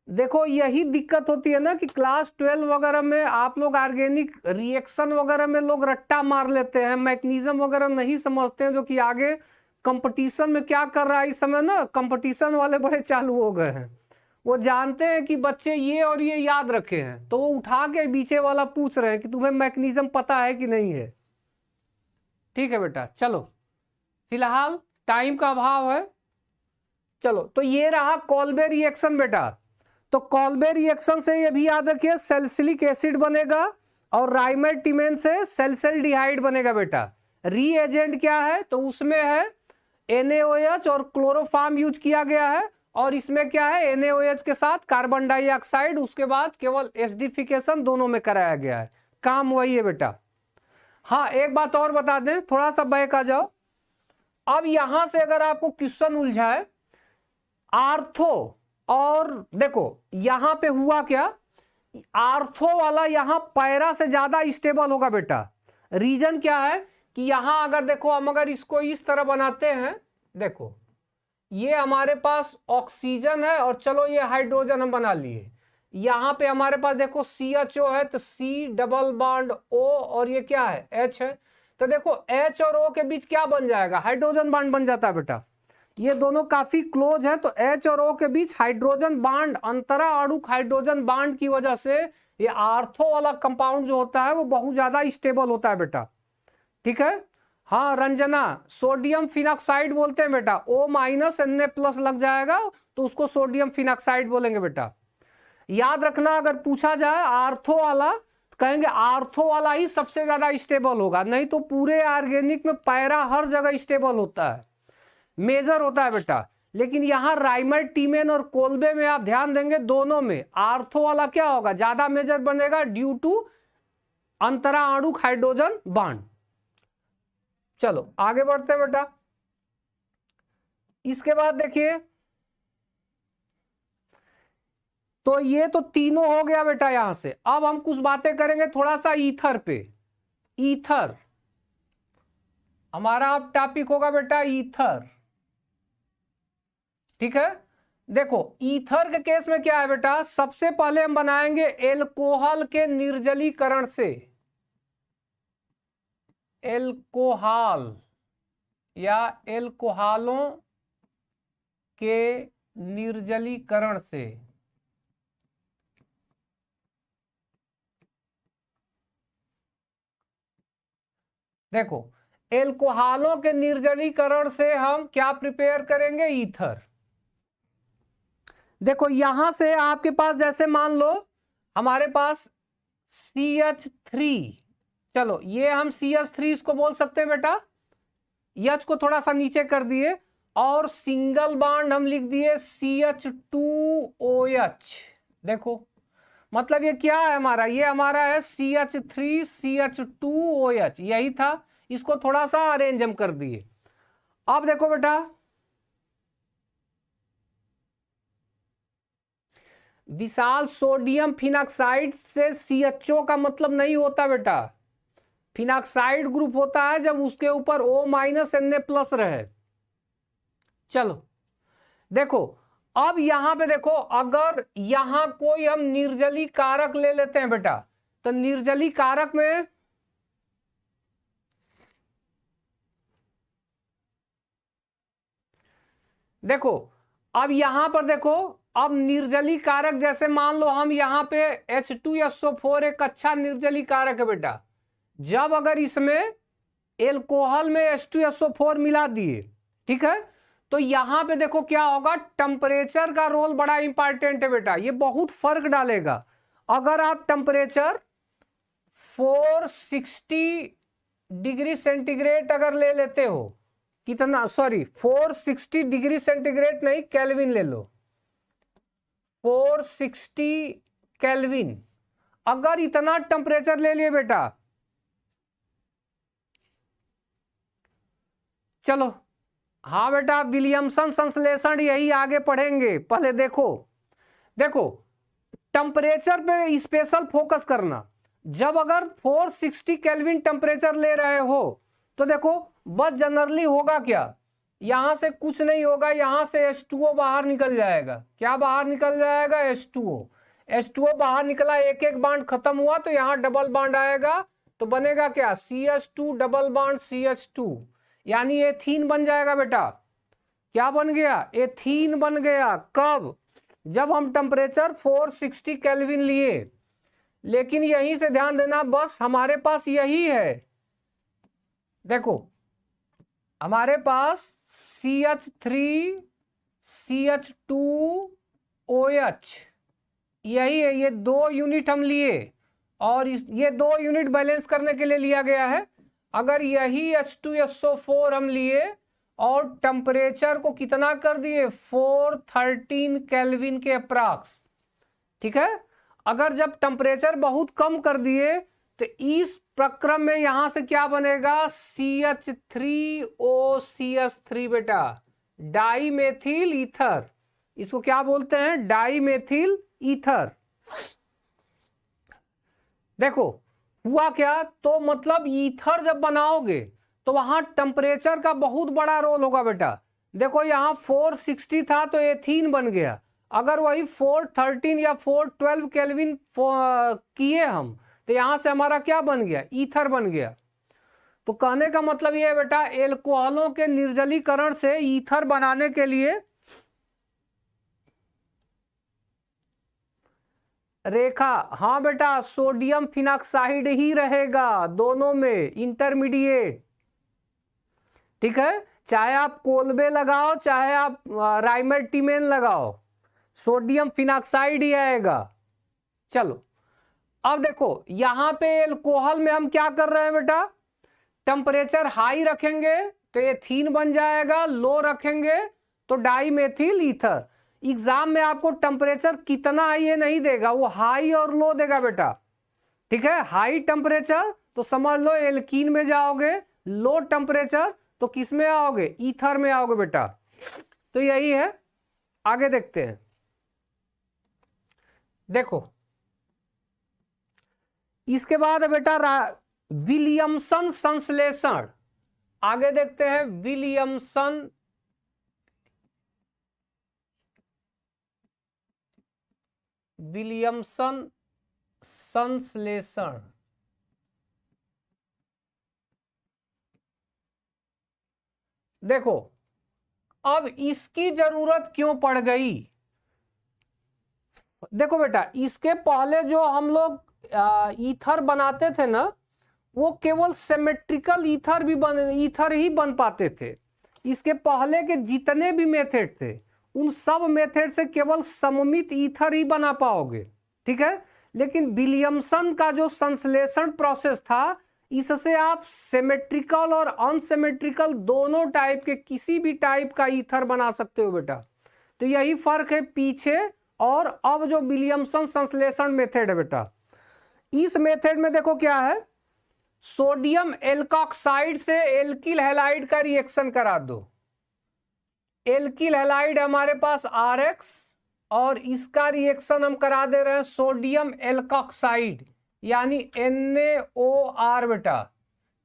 [SPEAKER 1] देखो यही दिक्कत होती है ना कि क्लास 12 वगैरह में आप लोग ऑर्गेनिक रिएक्शन वगैरह में लोग रट्टा मार लेते हैं, मैग्नीशियम वगैरह नहीं समझते हैं, जो कि आगे कंपटीशन में क्या कर रहा है इस समय ना, कंपटीशन वाले बड़े चालू हो गए हैं, वो जानते हैं कि बच्चे ये और ये याद रखे हैं, तो वो उठा के पीछे वाला पूछ रहे हैं कि तुम्हें मैग्नीशियम पता है कि नहीं है। ठीक है बेटा, चलो फिलहाल टाइम का अभाव है, चलो तो ये रहा कोल्बे रिएक्शन बेटा। तो कोल्बे रिएक्शन से ये भी याद रखिए सैलिसिलिक एसिड बनेगा और राइमेटिमेन से सैलिसल्डिहाइड बनेगा बेटा। रीएजेंट क्या है, तो उसमें है NaOH और क्लोरोफॉर्म यूज किया गया है, और इसमें क्या है NaOH के साथ कार्बन डाइऑक्साइड, उसके बाद केवल एसिडिफिकेशन दोनों में कराया गया है, काम वही है बेटा। हाँ एक बात और बता दें, थोड़ा सा बैक आ जाओ। अब यहां से अगर आपको क्वेश्चन उलझाए आर्थो, और देखो यहां पे हुआ क्या, आर्थो वाला यहां पैरा से ज्यादा स्टेबल होगा बेटा। रीजन क्या है कि यहां अगर देखो हम अगर इसको इस तरह बनाते हैं, देखो ये हमारे पास ऑक्सीजन है और चलो ये हाइड्रोजन हम बना लिए, यहां पे हमारे पास देखो CHO है तो C डबल बॉन्ड O और ये क्या है H है, तो देखो H और O के बीच क्या बन जाएगा, हाइड्रोजन बॉन्ड बन जाता है बेटा। ये दोनों काफी क्लोज है तो H और O के बीच हाइड्रोजन बॉन्ड, अंतरा अणुक हाइड्रोजन बॉन्ड की वजह से ये आर्थो वाला कंपाउंड जो होता है वो बहुत ज्यादा स्टेबल होता है बेटा। ठीक है, हाँ रंजना, सोडियम फिनॉक्साइड बोलते हैं बेटा, O माइनस Na+ लग जाएगा तो उसको सोडियम फिनॉक्साइड बोलेंगे बेटा। याद रखना अगर पूछा जाए आर्थो वाला, कहेंगे आर्थो वाला ही सबसे ज्यादा स्टेबल होगा, नहीं तो पूरे ऑर्गेनिक में पैरा हर जगह स्टेबल होता है, मेजर होता है बेटा। लेकिन यहां राइमेटिमेन और कोल्बे में आप ध्यान देंगे दोनों में आर्थो वाला क्या होगा, ज्यादा मेजर बनेगा ड्यू टू अंतरा अणुक हाइड्रोजन बॉन्ड। चलो आगे बढ़ते हैं बेटा। इसके बाद देखिए, तो ये तो तीनों हो गया बेटा यहां से। अब हम कुछ बातें करेंगे थोड़ा सा ईथर पे। ईथर हमारा अब टॉपिक होगा बेटा ईथर। ठीक है। देखो ईथर के केस में क्या है बेटा, सबसे पहले हम बनाएंगे एल्कोहल के निर्जलीकरण से, एल्कोहल या एल्कोहलों के निर्जलीकरण से। देखो एल्कोहलों के निर्जलीकरण से हम क्या प्रिपेयर करेंगे, ईथर। देखो यहां से आपके पास जैसे मान लो हमारे पास CH3, चलो ये हम CH3 इसको बोल सकते हैं बेटा, H को थोड़ा सा नीचे कर दिए और सिंगल बॉन्ड हम लिख दिए CH2OH। देखो मतलब ये क्या है हमारा, ये हमारा है CH3 CH2OH, यही था, इसको थोड़ा सा अरेंज हम कर दिए। अब देखो बेटा विशाल सोडियम फिनॉक्साइड से CHO का मतलब नहीं होता बेटा, फिनॉक्साइड ग्रुप होता है जब उसके ऊपर O- Na+ रहे। चलो देखो अब यहां पे देखो, अगर यहां कोई हम निर्जली कारक ले लेते हैं बेटा, तो निर्जली कारक में देखो, अब यहां पर देखो, अब निर्जली कारक जैसे मान लो हम यहां पे H2SO4 एक अच्छा निर्जली कारक है बेटा, जब अगर इसमें एल्कोहल में H2SO4 मिला दिए, ठीक है, तो यहां पे देखो क्या होगा, टेम्परेचर का रोल बड़ा इंपॉर्टेंट है बेटा, ये बहुत फर्क डालेगा। अगर आप टेम्परेचर 460 डिग्री सेंटीग्रेड अगर ले लेते हो, कितना, सॉरी 460 डिग्री सेंटीग्रेड नहीं, केल्विन ले लो, 460 केल्विन, अगर इतना टेम्परेचर ले लिए बेटा, चलो हाँ बेटा विलियमसन संश्लेषण यही आगे पढ़ेंगे, पहले देखो, देखो टेम्परेचर पे स्पेशल फोकस करना। जब अगर 460 केल्विन टेम्परेचर ले रहे हो तो देखो बस जनरली होगा क्या, यहां से कुछ नहीं होगा, यहां से H2O बाहर निकल जाएगा। क्या बाहर निकल जाएगा, H2O। H2O बाहर निकला, एक एक बॉन्ड खत्म हुआ तो यहां डबल बॉन्ड आएगा, तो बनेगा क्या, CH2 डबल बॉन्ड CH2, यानी एथीन बन जाएगा बेटा। क्या बन गया, एथीन बन गया। कब, जब हम टेम्परेचर 460 केल्विन लिए। लेकिन यहीं से ध्यान देना, बस हमारे पास यही है, देखो हमारे पास CH3 CH2OH यही है, ये 2 यूनिट हम लिए और ये 2 यूनिट बैलेंस करने के लिए लिया गया है। अगर यही H2SO4 हम लिए और टेम्परेचर को कितना कर दिए, 413 केल्विन के अप्रॉक्स, ठीक है, अगर जब टेम्परेचर बहुत कम कर दिए तो इस प्रक्रम में यहां से क्या बनेगा, CH3OCH3 बेटा, डाईमेथिल ईथर, इसको क्या बोलते हैं, डाईमेथिल ईथर। देखो हुआ क्या, तो मतलब ईथर जब बनाओगे तो वहां टेम्परेचर का बहुत बड़ा रोल होगा बेटा। देखो यहां 460 था तो एथीन बन गया, अगर वही 413 या 412 केल्विन किए हम तो यहां से हमारा क्या बन गया, ईथर बन गया। तो कहने का मतलब यह है बेटा, एल्कोहलों के निर्जलीकरण से ईथर बनाने के लिए रेखा, हाँ बेटा सोडियम फिनॉक्साइड ही रहेगा दोनों में, इंटरमीडिएट, ठीक है, चाहे आप कोलबे लगाओ चाहे आप राइमेटिमेन लगाओ, सोडियम फिनॉक्साइड ही आएगा। चलो अब देखो यहां पे एल्कोहल में हम क्या कर रहे हैं बेटा, टेम्परेचर हाई रखेंगे तो एथीन बन जाएगा, लो रखेंगे तो डाईमेथिल ईथर। एग्जाम में आपको टेम्परेचर कितना है ये नहीं देगा, वो हाई और लो देगा बेटा, ठीक है, हाई टेम्परेचर तो समझ लो एल्कीन में जाओगे, लो टेम्परेचर तो किस में आओगे, ईथर में आओगे बेटा। तो यही है, आगे देखते हैं। देखो इसके बाद है बेटा विलियमसन संश्लेषण, आगे देखते हैं विलियमसन विलियमसन संश्लेषण। देखो अब इसकी जरूरत क्यों पड़ गई। देखो बेटा, इसके पहले जो हम लोग ईथर बनाते थे ना, वो केवल सिमेट्रिकल ईथर ही बन पाते थे। इसके पहले के जितने भी मेथड थे, उन सब मेथड से केवल सममित ईथर ही बना पाओगे, ठीक है। लेकिन विलियमसन का जो संश्लेषण प्रोसेस था, इससे आप सिमेट्रिकल और अनसिमेट्रिकल दोनों टाइप के किसी भी टाइप का ईथर बना सकते हो बेटा। तो यही फर्क है पीछे और अब जो विलियमसन संश्लेषण मेथड है बेटा। इस मेथड में देखो क्या है, सोडियम एल्कोक्साइड से एल्किल हैलाइड का रिएक्शन करा दो। एल्किल हैलाइड हमारे पास RX और इसका रिएक्शन हम करा दे रहे हैं सोडियम एल्कोक्साइड यानी NaOR बेटा,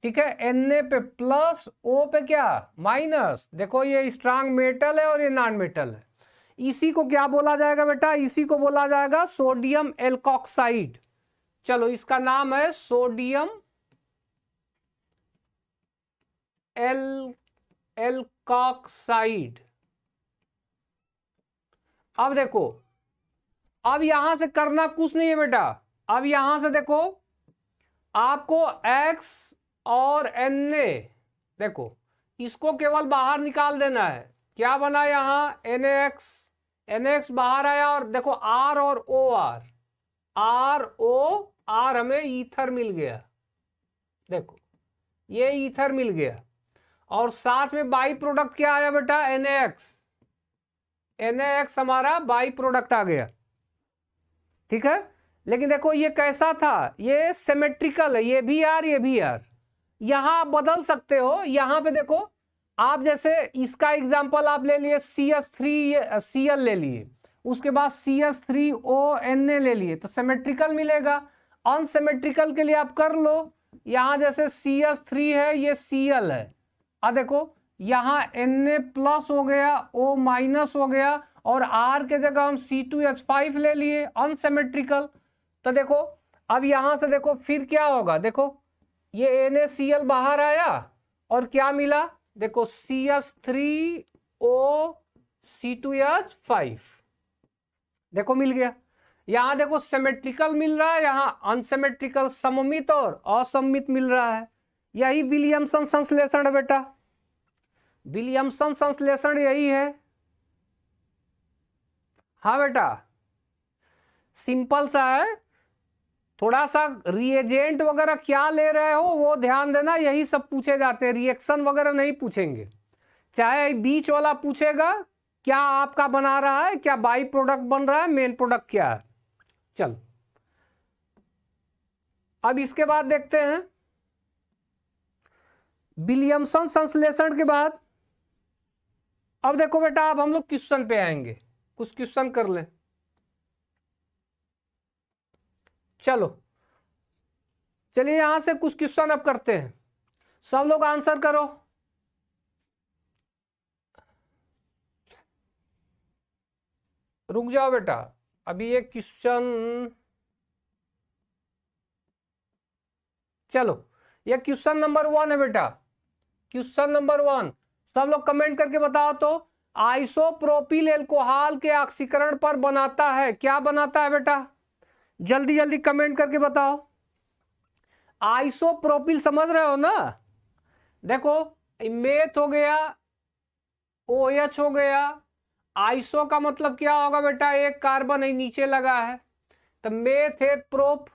[SPEAKER 1] ठीक है। Na पे प्लस, O पे क्या माइनस। देखो ये स्ट्रांग मेटल है और ये नॉन मेटल है। इसी को क्या बोला जाएगा बेटा, इसी को बोला जाएगा सोडियम एल्कोक्साइड। चलो इसका नाम है सोडियम एल्कोक्साइड। अब देखो, अब यहां से करना कुछ नहीं है बेटा। अब यहां से देखो, आपको X और Na, देखो इसको केवल बाहर निकाल देना है। क्या बना यहां NaX बाहर आया और देखो R और ROR हमें ईथर मिल गया। देखो ये ईथर मिल गया और साथ में बाई प्रोडक्ट क्या आया बेटा, NaX हमारा बाई प्रोडक्ट आ गया, ठीक है। लेकिन देखो ये कैसा था, ये सिमेट्रिकल है, ये भी R ये भी R। यहां आप बदल सकते हो। यहां पे देखो आप, जैसे इसका एग्जांपल आप ले लिए CH3Cl ले लिए, उसके बाद CH3ONa ले लिए, तो सिमेट्रिकल मिलेगा। अनसिमेट्रिकल के लिए आप कर लो, यहां जैसे CH3 है, ये Cl है। अब देखो यहां Na प्लस हो गया, O माइनस हो गया और R के जगह हम C2H5 ले लिए, अनसिमेट्रिकल। तो देखो अब यहां से देखो फिर क्या होगा, देखो ये NaCl बाहर आया और क्या मिला, देखो CH3O C2H5, देखो मिल गया। यहां देखो सिमेट्रिकल मिल रहा है, यहां अनसिमेट्रिकल सममित और असममित मिल रहा है। यही विलियमसन संश्लेषण है बेटा। विलियमसन संश्लेषण यही है। हाँ बेटा, सिंपल सा है। थोड़ा सा रिएजेंट वगैरह क्या ले रहे हो वो ध्यान देना, यही सब पूछे जाते हैं, रिएक्शन वगैरह नहीं पूछेंगे। चाहे बीच वाला पूछेगा क्या आपका बना रहा है, क्या बाई प्रोडक्ट बन रहा है, मेन प्रोडक्ट क्या है। चल अब इसके बाद देखते हैं विलियमसन संश्लेषण के बाद। अब देखो बेटा, अब हम लोग क्वेश्चन पे आएंगे, कुछ क्वेश्चन कर ले। चलो चलिए यहां से कुछ क्वेश्चन अब करते हैं, सब लोग आंसर करो। रुक जाओ बेटा, अभी ये क्वेश्चन, चलो ये क्वेश्चन नंबर 1 है बेटा। क्वेश्चन नंबर 1 सब लोग कमेंट करके बताओ तो, आइसोप्रोपिल एल्कोहल के ऑक्सीकरण पर बनाता है, क्या बनाता है बेटा, जल्दी जल्दी कमेंट करके बताओ। आइसोप्रोपिल समझ रहे हो ना, देखो मेथ हो गया, OH हो गया, आइसो का मतलब क्या होगा बेटा, एक कार्बन है नीचे लगा है, तो मेथ है प्रोप,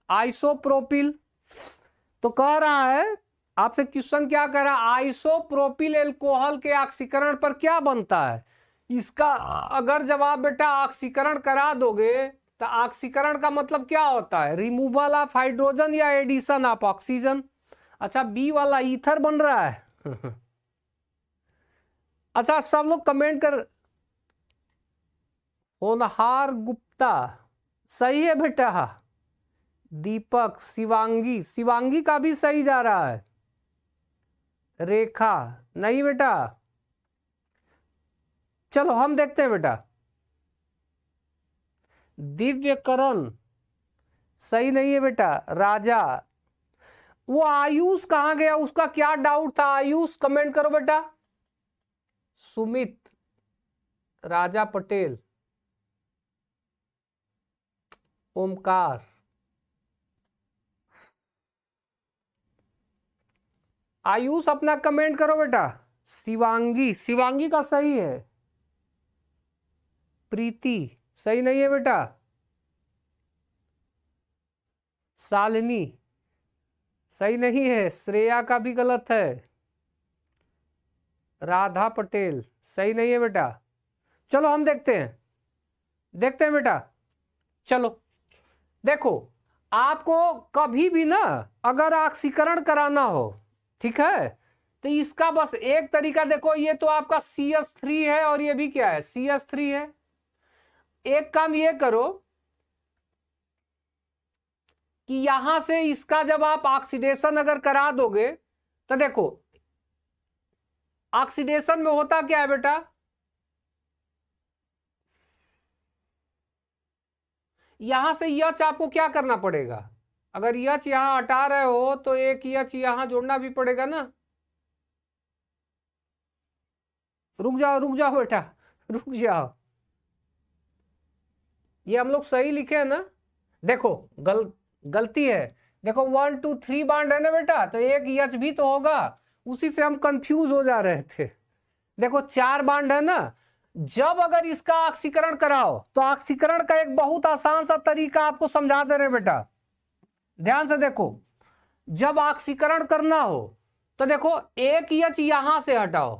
[SPEAKER 1] आइसोप्रोपिल। तो कह रहा है आपसे, क्वेश्चन क्या कह रहा है, आइसोप्रोपिल एल्कोहल के ऑक्सीकरण पर क्या बनता है। इसका अगर जवाब बेटा ऑक्सीकरण करा दोगे तो ऑक्सीकरण का मतलब क्या होता है, रिमूवल ऑफ हाइड्रोजन या एडिशन ऑफ ऑक्सीजन। अच्छा बी वाला ईथर बन रहा है। अच्छा सब लोग कमेंट कर, होनहार गुप्ता सही है बेटा, दीपक, शिवांगी का भी सही जा रहा है, रेखा नहीं बेटा। चलो हम देखते हैं बेटा, दिव्यकरण सही नहीं है बेटा। राजा, वो आयुष कहां गया, उसका क्या डाउट था? आयुष कमेंट करो बेटा। सुमित, राजा पटेल, ओमकार, आयुष अपना कमेंट करो बेटा। शिवांगी, शिवांगी का सही है। प्रीति सही नहीं है बेटा। शालिनी सही नहीं है। श्रेया का भी गलत है। राधा पटेल सही नहीं है बेटा। चलो हम देखते हैं बेटा। चलो देखो, आपको कभी भी ना अगर ऑक्सीकरण कराना हो, ठीक है, तो इसका बस एक तरीका देखो, ये तो आपका CH3 है और ये भी क्या है, CH3 है। एक काम ये करो कि यहां से इसका जब आप ऑक्सीडेशन अगर करा दोगे तो देखो ऑक्सीडेशन में होता क्या है बेटा, यहां से यच आपको क्या करना पड़ेगा, अगर यच यहां हटा रहे हो तो एक यच यहां जोड़ना भी पड़ेगा ना। रुक जाओ बेटा, रुक जाओ। ये हम लोग सही लिखे हैं ना? देखो गलती है। देखो 1 2 3 बांड है ना बेटा, तो एक यच भी तो होगा, उसी से हम कंफ्यूज हो जा रहे थे। देखो 4 बांड है ना। जब अगर इसका ऑक्सीकरण कराओ तो ऑक्सीकरण का एक बहुत आसान सा तरीका आपको समझा दे रहे बेटा, ध्यान से देखो। जब ऑक्सीकरण करना हो तो देखो एक एच यहां से हटाओ,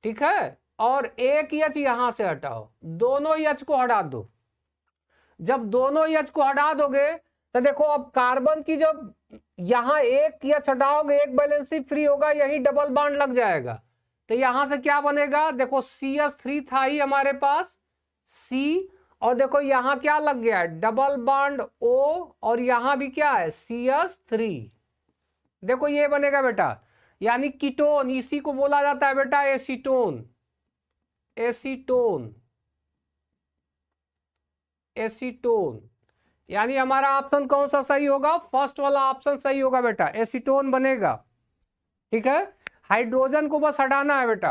[SPEAKER 1] ठीक है, और एक एच यहां से हटाओ, दोनों एच को हटा दो। जब दोनों एच को हटा दोगे तो देखो अब कार्बन की जब यहां एक एच हटाओगे, एक वैलेंसी फ्री होगा, यही डबल बॉन्ड लग जाएगा। तो यहां से क्या बनेगा, देखो CH3 था ही हमारे पास, C, और देखो यहां क्या लग गया है, डबल बॉन्ड O, और यहां भी क्या है, CH3। देखो ये बनेगा बेटा, यानी कीटोन, इसी को बोला जाता है बेटा एसीटोन। एसीटोन, एसीटोन, यानी हमारा ऑप्शन कौन सा सही होगा, फर्स्ट वाला ऑप्शन सही होगा बेटा, एसीटोन बनेगा। ठीक है, हाइड्रोजन को बस हटाना है बेटा।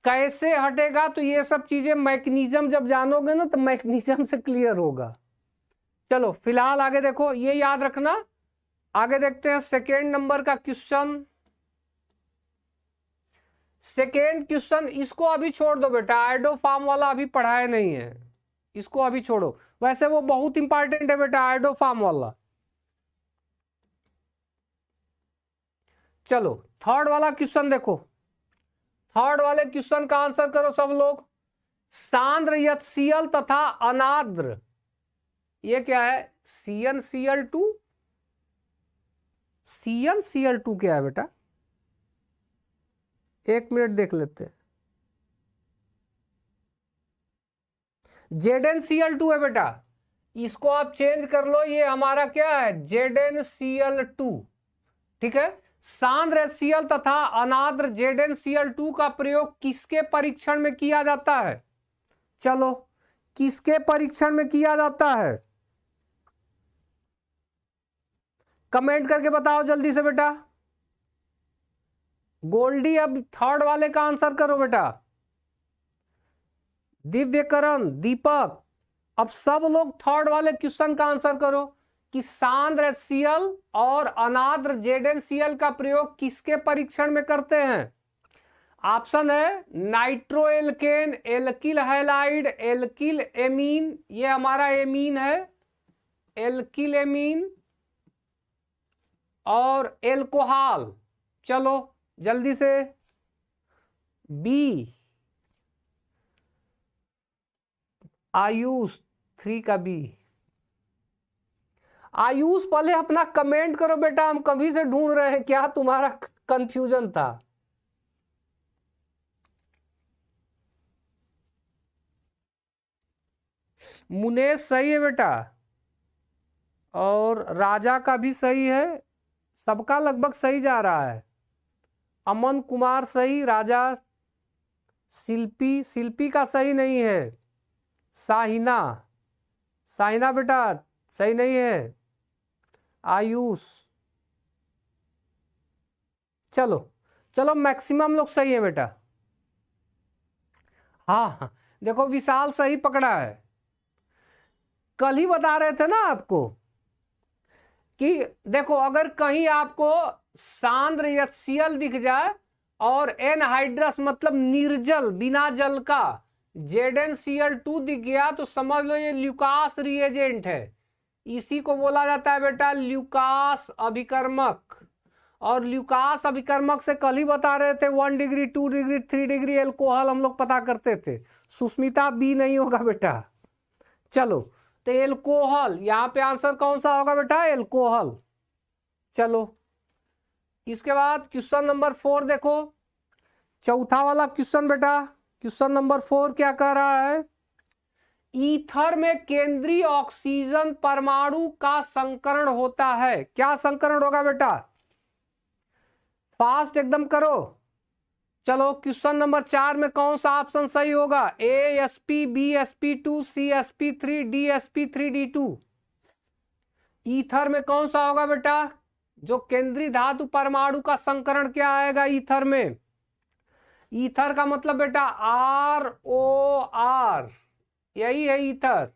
[SPEAKER 1] कैसे हटेगा, तो ये सब चीजें मैकेनिज्म जब जानोगे ना तो मैकेनिज्म से क्लियर होगा। चलो फिलहाल आगे देखो, ये याद रखना। आगे देखते हैं सेकेंड नंबर का क्वेश्चन। सेकेंड क्वेश्चन, इसको अभी छोड़ दो बेटा, आयोडो फार्म वाला अभी पढ़ाया नहीं है, इसको अभी छोड़ो। वैसे वो बहुत इंपॉर्टेंट है बेटा, आयोडो फार्म वाला। चलो थर्ड वाला क्वेश्चन देखो, थर्ड वाले क्वेश्चन का आंसर करो सब लोग। सांद्र HCl तथा अनाद्र, ये क्या है, CnCl2। CnCl2 क्या है बेटा, एक मिनट देख लेते हैं। ZnCl2 है बेटा, इसको आप चेंज कर लो, ये हमारा क्या है, ZnCl2। ठीक है, सांद्र HCl तथा अनाद्र ZnCl2 का प्रयोग किसके परीक्षण में किया जाता है? चलो किसके परीक्षण में किया जाता है, कमेंट करके बताओ जल्दी से बेटा। गोल्डी अब थर्ड वाले का आंसर करो बेटा। दिव्यकरण, दीपक, अब सब लोग थर्ड वाले क्वेश्चन का आंसर करो कि सांद्र HCl और अनाद्र ZnCl का प्रयोग किसके परीक्षण में करते हैं? ऑप्शन है nitro alkene, alkyl halide, alkyl amine, ये हमारा एमीन है, एल्किल एमीन, और एल्कोहल। चलो जल्दी से, बी, आयुष 3 का बी। आयुष पहले अपना कमेंट करो बेटा, हम कभी से ढूंढ रहे हैं, क्या तुम्हारा कंफ्यूजन था? मुनेश सही है बेटा, और राजा का भी सही है, सबका लगभग सही जा रहा है। अमन कुमार सही, राजा, शिल्पी, शिल्पी का सही नहीं है, साहिना, साहिना बेटा सही नहीं है। आयुष, चलो चलो मैक्सिमम लोग सही है बेटा। हाँ हाँ, देखो विशाल सही पकड़ा है। कल ही बता रहे थे ना आपको कि देखो अगर कहीं आपको सांद्र HCl दिख जाए और एनहाइड्रस मतलब निर्जल बिना जल का ZnCl2 दिख गया तो समझ लो ये ल्यूकास रिएजेंट है। इसी को बोला जाता है बेटा ल्यूकास अभिकर्मक। और ल्यूकास अभिकर्मक से कल ही बता रहे थे 1 डिग्री 2 डिग्री 3 डिग्री एल्कोहल हम लोग पता करते थे। सुस्मिता बी नहीं होगा बेटा। चलो तो एल्कोहल, यहां पे आंसर कौन सा होगा बेटा? एल्कोहल। चलो इसके बाद क्वेश्चन नंबर 4 देखो, चौथा वाला क्वेश्चन बेटा। क्वेश्चन नंबर 4 क्या कह रहा है? ईथर में केंद्रीय ऑक्सीजन परमाणु का संकरण होता है। क्या संकरण होगा बेटा? फास्ट एकदम करो। चलो क्वेश्चन नंबर 4 में कौन सा ऑप्शन सही होगा? AsP, BsP2, CsP3, DsP3D2। Ether में कौन सा होगा बेटा? जो केंद्रीय धातु परमाणु का संकरण क्या आएगा ईथर में? ईथर का मतलब बेटा ROR, यही है ईथर।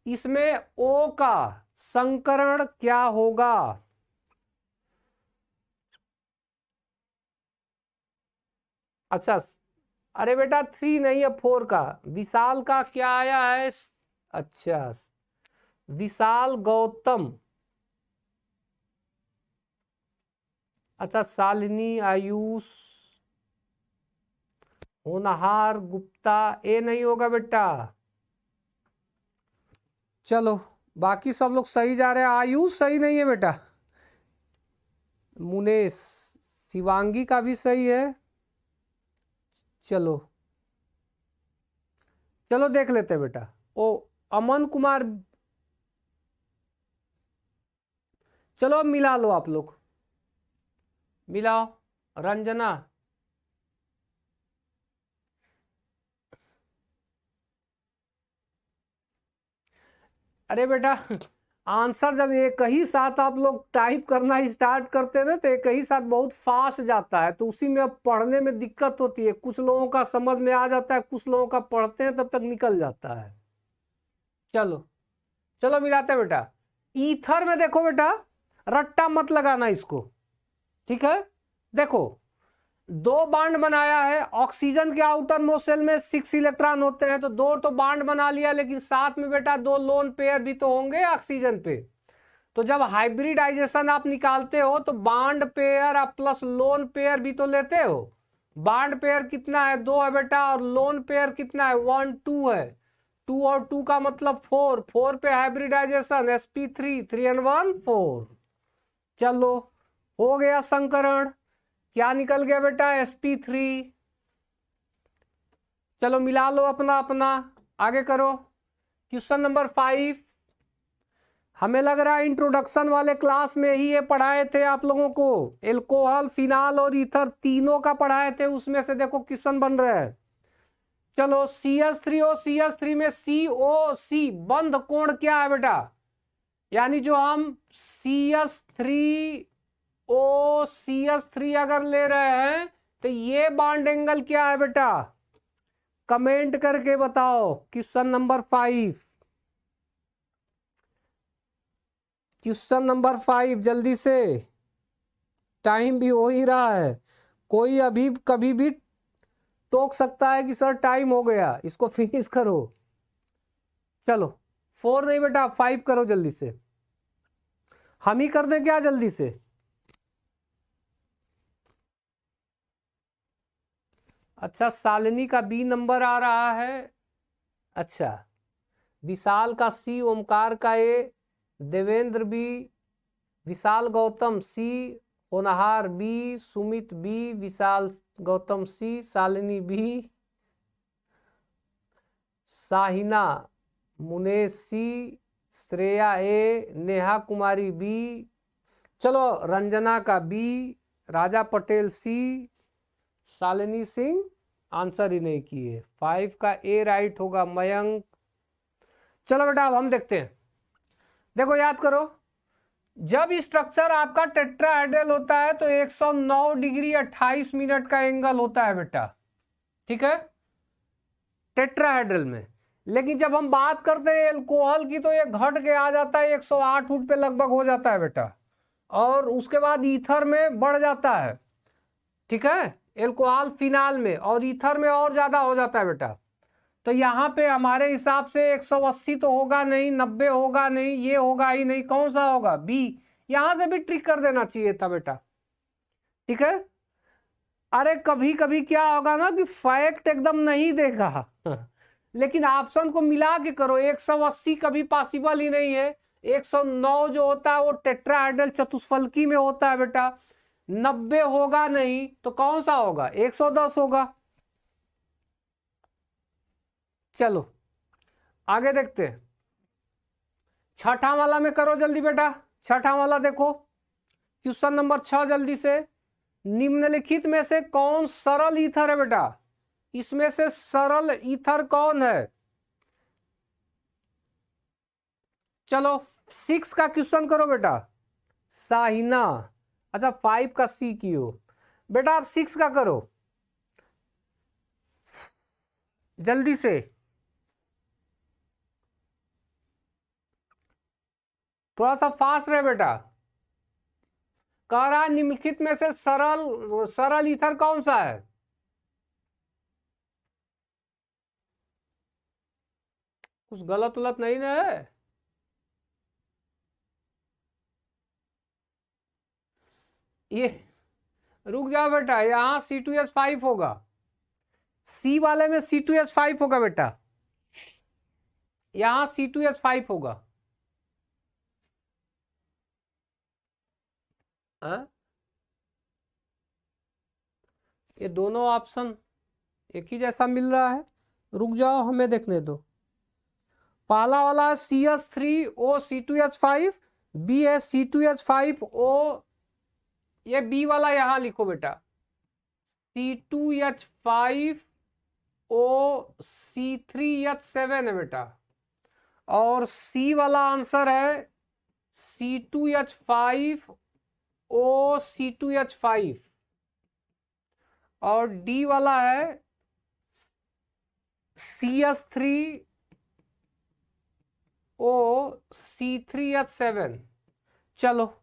[SPEAKER 1] इसमें O का संकरण क्या होगा? अच्छा, अरे बेटा 3 नहीं है 4 का। विशाल का क्या आया है? अच्छा, विशाल गौतम। अच्छा, शालिनी, आयुष, होनहार, गुप्ता, ए नहीं होगा बेटा। चलो बाकी सब लोग सही जा रहे हैं। आयुष सही नहीं है बेटा। मुनेश, शिवांगी का भी सही है। चलो चलो देख लेते हैं बेटा। ओ अमन कुमार, चलो मिला लो आप लोग, मिलाओ। रंजना, अरे बेटा आंसर जब एक ही साथ आप लोग टाइप करना स्टार्ट करते हैं ना तो एक ही साथ बहुत फास्ट जाता है, तो उसी में अब पढ़ने में दिक्कत होती है। कुछ लोगों का समझ में आ जाता है, कुछ लोगों का पढ़ते हैं तब तक निकल जाता है। चलो चलो मिलाते हैं बेटा। ईथर में देखो बेटा, रट्टा मत लगाना इसको, ठीक है? देखो 2 बांड बनाया है। ऑक्सीजन के आउटर मोस्ट शेल में 6 इलेक्ट्रॉन होते हैं, तो 2 तो बांड बना लिया, लेकिन साथ में बेटा 2 लोन पेयर भी तो होंगे ऑक्सीजन पे। तो जब हाइब्रिडाइजेशन आप निकालते हो तो bond pair plus lone pair भी तो लेते हो। बांड पेयर कितना है? 2 है बेटा। और लोन पेयर कितना है? 1 2 है। 2 और 2 का मतलब 4, 4 पे हाइब्रिडाइजेशन sp3, 3 and 1 4। चलो हो गया संकरण। क्या निकल गया बेटा? sp3। चलो मिला लो अपना अपना, आगे करो। क्वेश्चन नंबर 5, हमें लग रहा है इंट्रोडक्शन वाले क्लास में ही ये पढ़ाए थे आप लोगों को। एल्कोहल, फिनाल और ईथर तीनों का पढ़ाए थे, उसमें से देखो क्वेश्चन बन रहा है। चलो CH3O, CH3 में COC बंध कोण क्या है बेटा? यानी जो हम CH3 अगर ले रहे हैं तो ये बॉन्ड एंगल क्या है बेटा? कमेंट करके बताओ। क्वेश्चन नंबर 5, क्वेश्चन नंबर 5 जल्दी से, टाइम भी हो ही रहा है। कोई अभी कभी भी टोक सकता है कि सर टाइम हो गया, इसको फिनिश करो। चलो 4 नहीं बेटा 5 करो जल्दी से। हम ही कर दें क्या जल्दी से? अच्छा, शालिनी का B नंबर आ रहा है। अच्छा, विशाल का C, ओमकार का A, Devendra B, Vishal Gautam C, होनहार B, Sumit B, Vishal Gautam C, Shalini B, Sahina, Munesh C, Shreya A, Neha Kumari B, चलो रंजना का B, राजा पटेल C, शालिनी सिंह आंसर ही नहीं किए। 5 का A राइट होगा। मयंक, चलो बेटा अब हम देखते हैं। देखो याद करो, जब स्ट्रक्चर आपका टेट्राहेड्रल होता है तो 109 डिग्री 28 मिनट का एंगल होता है बेटा, ठीक है, टेट्राहेड्रल में। लेकिन जब हम बात करते हैं एल्कोहल की तो ये घट के आ जाता है 108 फुट पे लगभग हो जाता है बेटा, और उसके बाद ईथर में बढ़ जाता है, ठीक है, एल्कोहल फिनाल में, और ईथर में और ज्यादा हो जाता है बेटा। तो यहाँ पे हमारे हिसाब से 180 तो होगा नहीं, 90 होगा नहीं, ये होगा ही नहीं, कौन सा होगा, बी। यहां से भी ट्रिक कर देना चाहिए था बेटा, ठीक है। अरे कभी कभी क्या होगा ना कि फैक्ट एकदम नहीं देगा लेकिन ऑप्शन को मिला के करो। 180 कभी पॉसिबल ही नहीं है। 109 जो होता है वो टेट्राहेड्रल चतुष्फलकी में होता है बेटा। 90 होगा नहीं तो कौन सा होगा, 110 होगा। चलो आगे देखते हैं। छठा वाला में करो जल्दी बेटा। छठा वाला देखो, क्वेश्चन नंबर 6 जल्दी से। निम्नलिखित में से कौन सरल ईथर है बेटा, इसमें से सरल ईथर कौन है। चलो 6 का क्वेश्चन करो बेटा। साहिना, अच्छा 5 का सी क्यू। बेटा आप 6 का करो जल्दी से, थोड़ा सा फास्ट रहे बेटा। कह रहा है निम्नलिखित में से सरल ईथर कौन सा है। कुछ गलत उलत नहीं ना है। ये रुक जाओ बेटा, यहां C2H5 होगा, सी वाले में C2H5 होगा बेटा, यहां C2H5 होगा। हाँ? ये दोनों ऑप्शन एक ही जैसा मिल रहा है। रुक जाओ हमें देखने दो। पहला वाला है CH3O C2H5, बी है C2H5O, ये बी वाला यहां लिखो बेटा, C2H5O C3H7 है बेटा। और सी वाला आंसर है C2H5O C2H5, और डी वाला है CH3O C3H7। चलो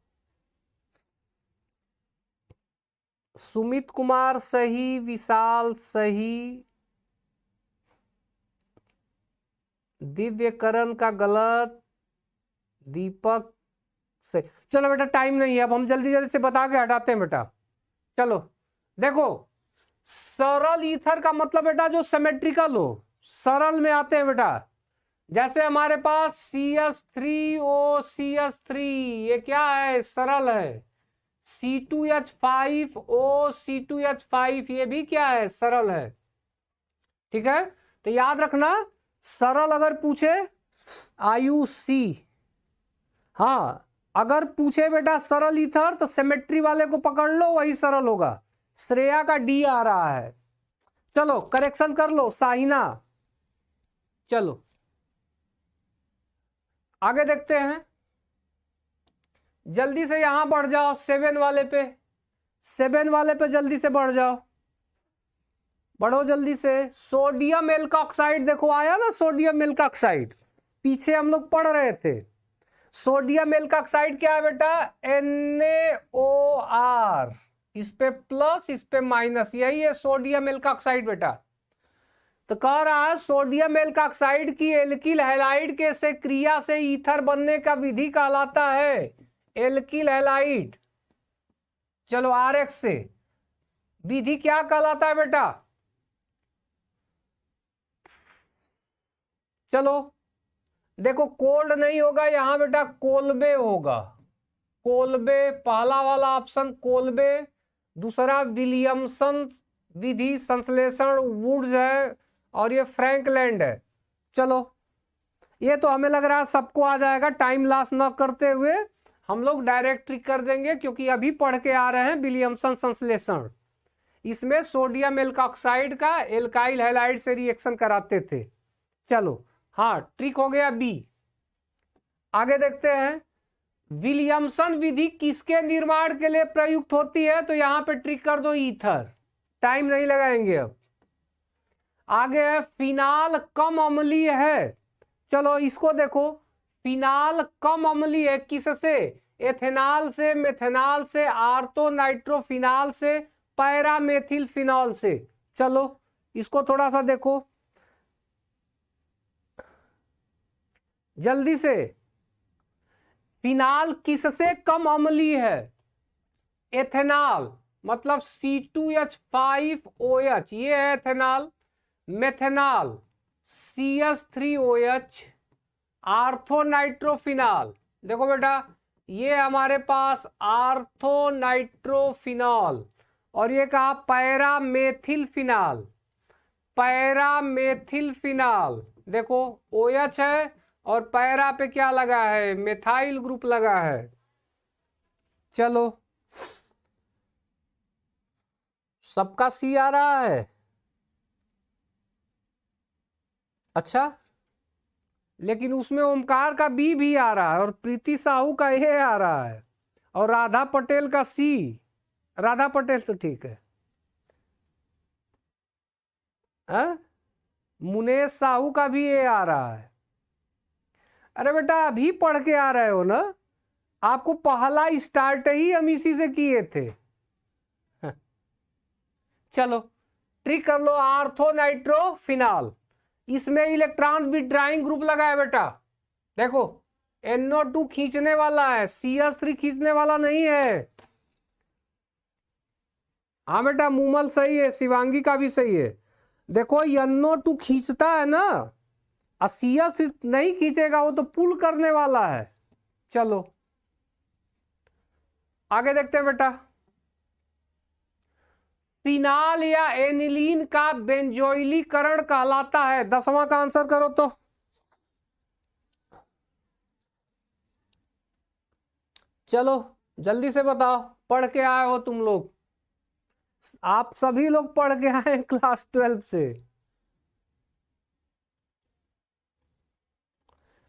[SPEAKER 1] सुमित कुमार सही, विशाल सही, दिव्यकरण का गलत, दीपक से। चलो बेटा टाइम नहीं है, अब हम जल्दी जल्दी से बता के हटाते हैं बेटा। चलो देखो, सरल ईथर का मतलब बेटा जो सिमेट्रिकल हो, सरल में आते हैं बेटा। जैसे हमारे पास CH3O CH3, ये क्या है, सरल है। C2H5O C2H5, ये भी क्या है, सरल है, ठीक है। तो याद रखना, सरल अगर पूछे IUC, हाँ अगर पूछे बेटा सरल ईथर तो सिमेट्री वाले को पकड़ लो, वही सरल होगा। श्रेया का डी आ रहा है। चलो करेक्शन कर लो साहिना। चलो आगे देखते हैं, जल्दी से यहां बढ़ जाओ 7 वाले पे, 7 वाले पे जल्दी से बढ़ जाओ, बढ़ो जल्दी से। सोडियम एल्कोक्साइड देखो आया ना, सोडियम एल्कोक्साइड पीछे हम लोग पढ़ रहे थे। सोडियम एल्कोक्साइड क्या है बेटा, NaOR, इस पे प्लस इस पे माइनस, यही है सोडियम एल्कोक्साइड बेटा। तो कह रहा है सोडियम एल्कोक्साइड की एल्किल हैलाइड के से क्रिया से ईथर बनने का विधि कहलाता है एल्किल हैलाइड। चलो RX से विधि क्या कहलाता है बेटा। चलो देखो, कोल्ड नहीं होगा यहां बेटा, कोल्बे होगा, कोल्बे, पहला वाला ऑप्शन कोल्बे, दूसरा विलियमसन विधि संश्लेषण वुड्स है, और ये फ्रैंकलैंड है। चलो ये तो हमें लग रहा है सबको आ जाएगा, टाइम लॉस न करते हुए हम लोग डायरेक्ट ट्रिक कर देंगे, क्योंकि अभी पढ़ के आ रहे हैं विलियमसन संश्लेषण। इसमें सोडियम एल्कोक्साइड का एल्काइल हैलाइड से रिएक्शन कराते थे। चलो हाँ ट्रिक हो गया बी। आगे देखते हैं, विलियमसन विधि किसके निर्माण के लिए प्रयुक्त होती है, तो यहां पे ट्रिक कर दो ईथर, टाइम नहीं लगाएंगे अब। आगे है, फिनाल कम अम्लीय है, चलो इसको देखो, फिनाल कम अम्लीय है किससे, एथेनॉल से, मेथेनॉल से, आर्थो नाइट्रोफिनॉल से, पैरामेथिल फिनॉल से। चलो इसको थोड़ा सा देखो जल्दी से, फिनाल किससे कम अम्लीय है, एथेनॉल मतलब C2H5OH ये है एथेनॉल, मेथेनॉल CH3OH, आर्थोनाइट्रोफिनॉल, देखो बेटा ये हमारे पास आर्थोनाइट्रोफिनॉल, और ये कहा पैरामेथिल फिनॉल, पैरामेथिल फिनॉल, देखो OH है और पैरा पे क्या लगा है, मेथाइल ग्रुप लगा है। चलो सबका सी आ रहा है, अच्छा, लेकिन उसमें ओमकार का बी भी आ रहा है और प्रीति साहू का ए आ रहा है और राधा पटेल का सी, राधा पटेल तो ठीक है, मुनेश साहू का भी ए आ रहा है। अरे बेटा अभी पढ़ के आ रहे हो ना, आपको पहला स्टार्ट ही हम इसी से किए थे। चलो ट्रिक कर लो, आर्थोनाइट्रोफिनॉल, इसमें इलेक्ट्रॉन विथड्राइंग ग्रुप लगा है बेटा, देखो NO2 खींचने वाला है, CH3 खींचने वाला नहीं है। हाँ बेटा मूमल सही है, शिवांगी का भी सही है, देखो NO2 खींचता है ना, और CH3 नहीं खींचेगा, वो तो पुल करने वाला है। चलो आगे देखते हैं बेटा, फिनाल या एनिलीन का बेंजोइलीकरण कहलाता है, 10वां का आंसर करो तो, चलो जल्दी से बताओ, पढ़ के आए हो तुम लोग, आप सभी लोग पढ़ के आए हैं क्लास 12 से।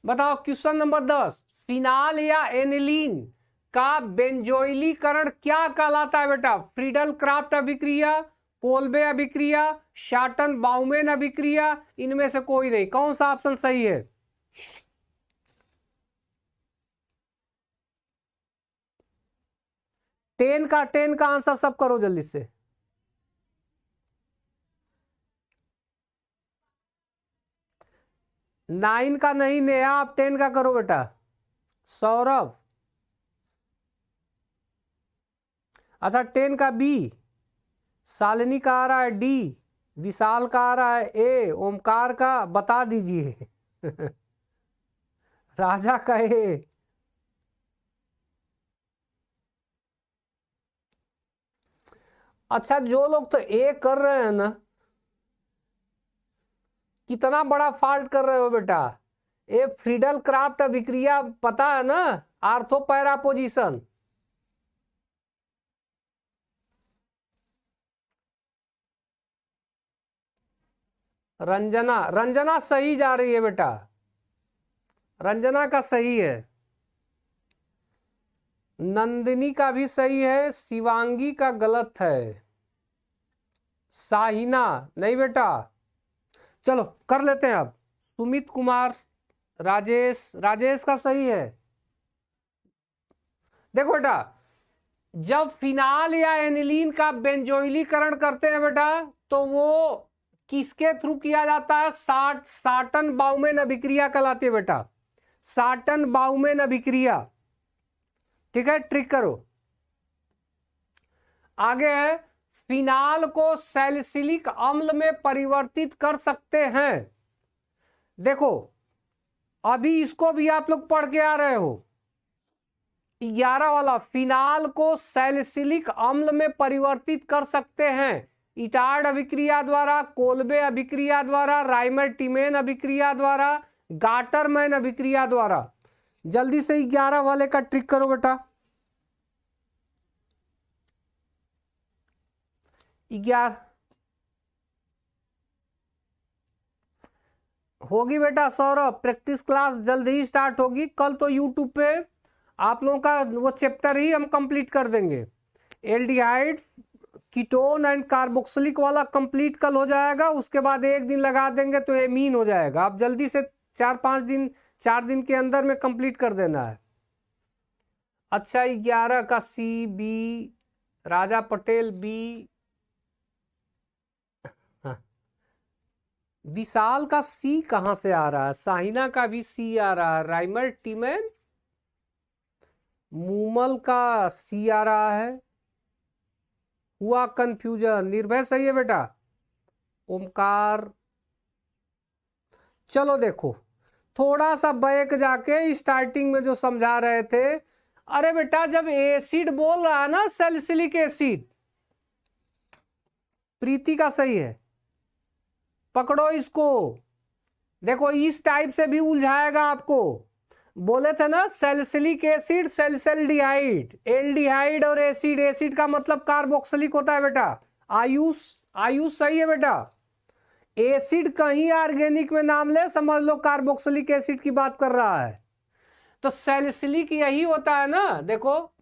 [SPEAKER 1] बताओ क्वेश्चन नंबर 10, फिनाल या एनिलीन का बेंजोइलीकरण क्या कहलाता है बेटा, फ्रीडल क्राफ्ट अभिक्रिया, कोल्बे अभिक्रिया, शार्टन बाउमेन अभिक्रिया, इनमें से कोई नहीं, कौन सा ऑप्शन सही है। टेन का आंसर सब करो जल्दी से, नाइन का नहीं नेहा, आप 10 का करो बेटा, सौरभ, अच्छा 10 का बी, शालिनी का आ रहा है डी, विशाल का आ रहा है ए, ओमकार का बता दीजिए। राजा का ए, अच्छा जो लोग तो ए कर रहे हैं ना, कितना बड़ा फॉल्ट कर रहे हो बेटा, ए फ्रीडल क्राफ्ट अभिक्रिया पता है ना, ortho para position, Ranjana, Ranjana सही जा रही है बेटा, रंजना का सही है, नंदिनी का भी सही है, शिवांगी का गलत है, साहिना नहीं बेटा। चलो कर लेते हैं अब, सुमित कुमार, राजेश, राजेश का सही है। देखो बेटा जब फिनाल या एनिलीन का बेंजोइलीकरण करते हैं बेटा, तो वो किसके थ्रू किया जाता है, साटन बाउमेन अभिक्रिया कहलाती है बेटा, साटन बाउमेन अभिक्रिया, ठीक है ट्रिक करो। आगे है, फिनाल को सैलिसिलिक अम्ल में परिवर्तित कर सकते हैं, देखो अभी इसको भी आप लोग पढ़ के आ रहे हो, 11 वाला, फिनाल को सैलिसिलिक अम्ल में परिवर्तित कर सकते हैं, इटार्ड अभिक्रिया द्वारा, कोल्बे अभिक्रिया द्वारा, राइमर-टिमेन अभिक्रिया द्वारा, गाटरमैन अभिक्रिया द्वारा। जल्दी से 11 वाले का ट्रिक करो बेटा, 11, होगी बेटा सौरभ, प्रैक्टिस क्लास जल्द ही स्टार्ट होगी। कल तो यूट्यूब पे आप लोगों का वो चैप्टर ही हम कंप्लीट कर देंगे। एल्डिहाइड, कीटोन एंड कार्बोक्सिलिक वाला कंप्लीट कल हो जाएगा। उसके बाद एक दिन लगा देंगे तो एमीन हो जाएगा। आप जल्दी से 4 दिन के अंदर में कंप्लीट कर देना है। अच्छा 11 का सी बी, राजा पटेल बी, हाँ। विशाल का सी कहां से आ रहा है? साहिना का भी सी आ रहा है। राइमर टीमैन, मूमल का सी आ रहा है। हुआ कंफ्यूजन। निर्भय सही है बेटा। ओमकार, चलो देखो थोड़ा सा बैक जाके स्टार्टिंग में जो समझा रहे थे। अरे बेटा जब एसिड बोल रहा है ना, सैलिसिलिक एसिड, प्रीति का सही है, पकड़ो इसको। देखो इस टाइप से भी उलझाएगा आपको। बोले थे ना सैलिसिलिक एसिड, सैलिसल्डिहाइड, एल्डिहाइड और एसिड। एसिड का मतलब कार्बोक्सिलिक होता है बेटा। आयुष, आयुष सही है बेटा। एसिड कहीं ऑर्गेनिक में नाम ले, समझ लो कार्बोक्सिलिक एसिड की बात कर रहा है। तो सैलिसिलिक यही होता है ना। देखो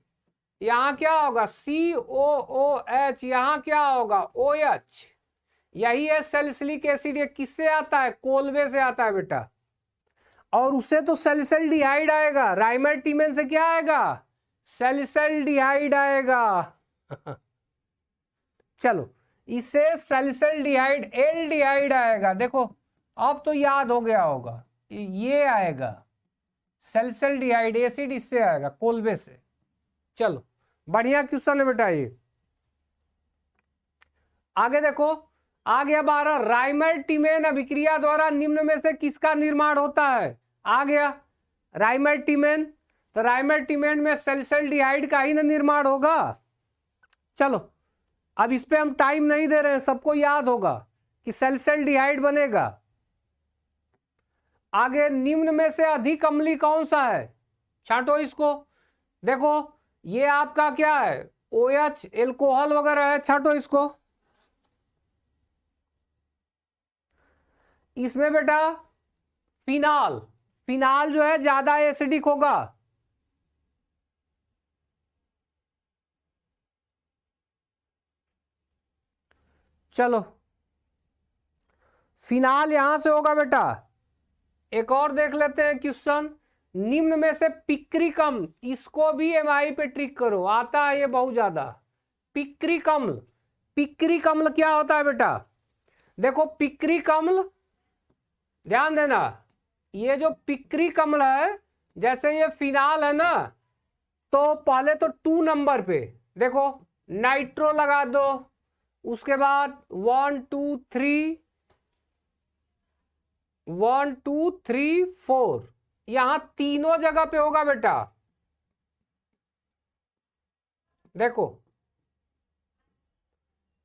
[SPEAKER 1] यहां क्या होगा, COOH, यहां क्या होगा OH, यही है सैलिसिलिक एसिड। ये किससे आता है? कोलवे से आता है बेटा। और उससे तो सैलिसल्डिहाइड आएगा। राइमरटीमेन से क्या आएगा? सैलिसल्डिहाइड आएगा। चलो इससे सैलिसल्डिहाइड, एल्डिहाइड आएगा। देखो अब तो याद हो गया होगा, ये आएगा सैलिसल्डिहाइड एसिड, इससे आएगा कोलवे से। चलो बढ़िया क्वेश्चन है बेटा ये। आगे देखो आ गया 12, राइमरटीमेन अभिक्रिया द्वारा निम्न में से किसका निर्माण होता है? आ गया राइमरटीमेन। तो राइमरटीमेन में सैलिसल्डिहाइड का ही ना निर्माण होगा। चलो अब इस पे हम टाइम नहीं दे रहे हैं, सबको याद होगा कि सैलिसल्डिहाइड बनेगा। आगे निम्न में से अधिक अम्लीय कौन सा है? छांटो इसको। देखो ये आपका क्या है? OH, एल्कोहल वगैरह है। छांटो इसको। इसमें बेटा फिनाल, फिनाल जो है ज्यादा एसिडिक होगा। चलो फिनाल यहां से होगा बेटा। एक और देख लेते हैं क्वेश्चन। निम्न में से पिक्रिक अम्ल, इसको भी MI पे ट्रिक करो, आता है ये बहुत ज्यादा। पिक्रिक अम्ल, पिक्रिक अम्ल क्या होता है बेटा? देखो पिक्रिक अम्ल, ध्यान देना, ये जो पिक्रिक अम्ल है, जैसे ये फिनाल है ना, तो पहले तो 2 नंबर पे देखो नाइट्रो लगा दो। उसके बाद 1 2 3, 1 2 3 4, यहां तीनों जगह पे होगा बेटा। देखो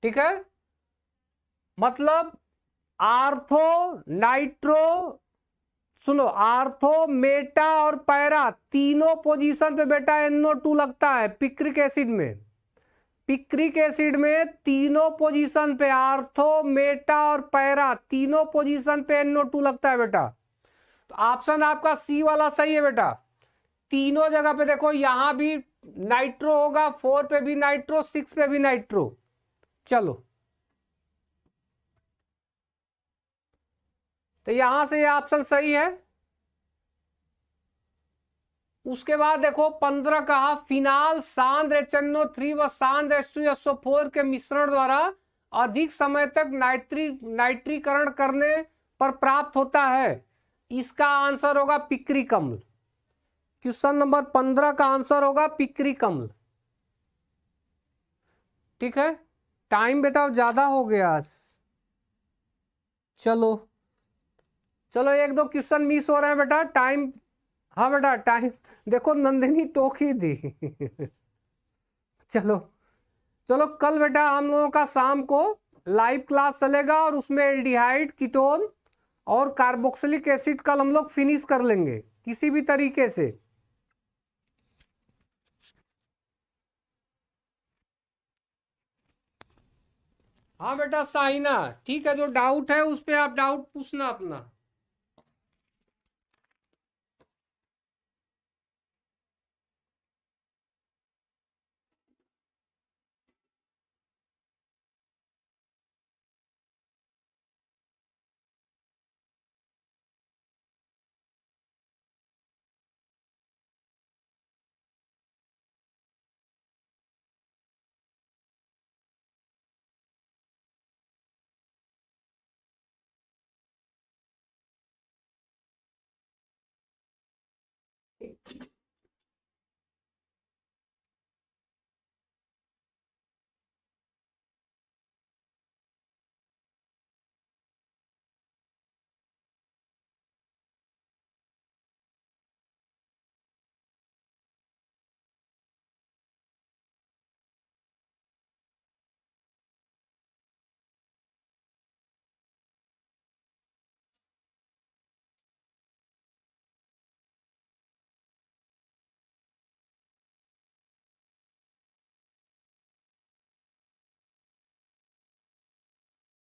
[SPEAKER 1] ठीक है, मतलब आर्थो, नाइट्रो, सुनो, आर्थो, मेटा और पैरा तीनों पोजीशन पे बेटा NO2 लगता है पिक्रिक एसिड में। पिक्रिक एसिड में तीनों पोजीशन पे आर्थो, मेटा और पैरा तीनों पोजीशन पे NO2 लगता है बेटा। तो ऑप्शन आपका सी वाला सही है बेटा। तीनों जगह पे देखो, यहां भी नाइट्रो होगा, 4 पे भी नाइट्रो, 6 पे भी नाइट्रो। चलो तो यहां से ये ऑप्शन सही है। उसके बाद देखो 15 कहा, फिनाल सांद्र HNO3 व सांद्र H2SO4 के मिश्रण द्वारा अधिक समय तक नाइट्रीकरण करने पर प्राप्त होता है। इसका आंसर होगा पिक्रिक अम्ल। क्वेश्चन नंबर 15 का आंसर होगा पिक्रिक अम्ल। ठीक है, टाइम बेटा ज्यादा हो गया। चलो चलो एक दो क्वेश्चन मिस हो रहे हैं बेटा, टाइम। हाँ बेटा टाइम, देखो नंदिनी टोकी दी। चलो चलो कल बेटा हम लोगों का शाम को लाइव क्लास चलेगा, और उसमें एल्डिहाइड, कीटोन और कार्बोक्सिलिक एसिड कल हम लोग फिनिश कर लेंगे किसी भी तरीके से। हाँ बेटा साइना, ठीक है, जो डाउट है उस पर आप डाउट पूछना अपना।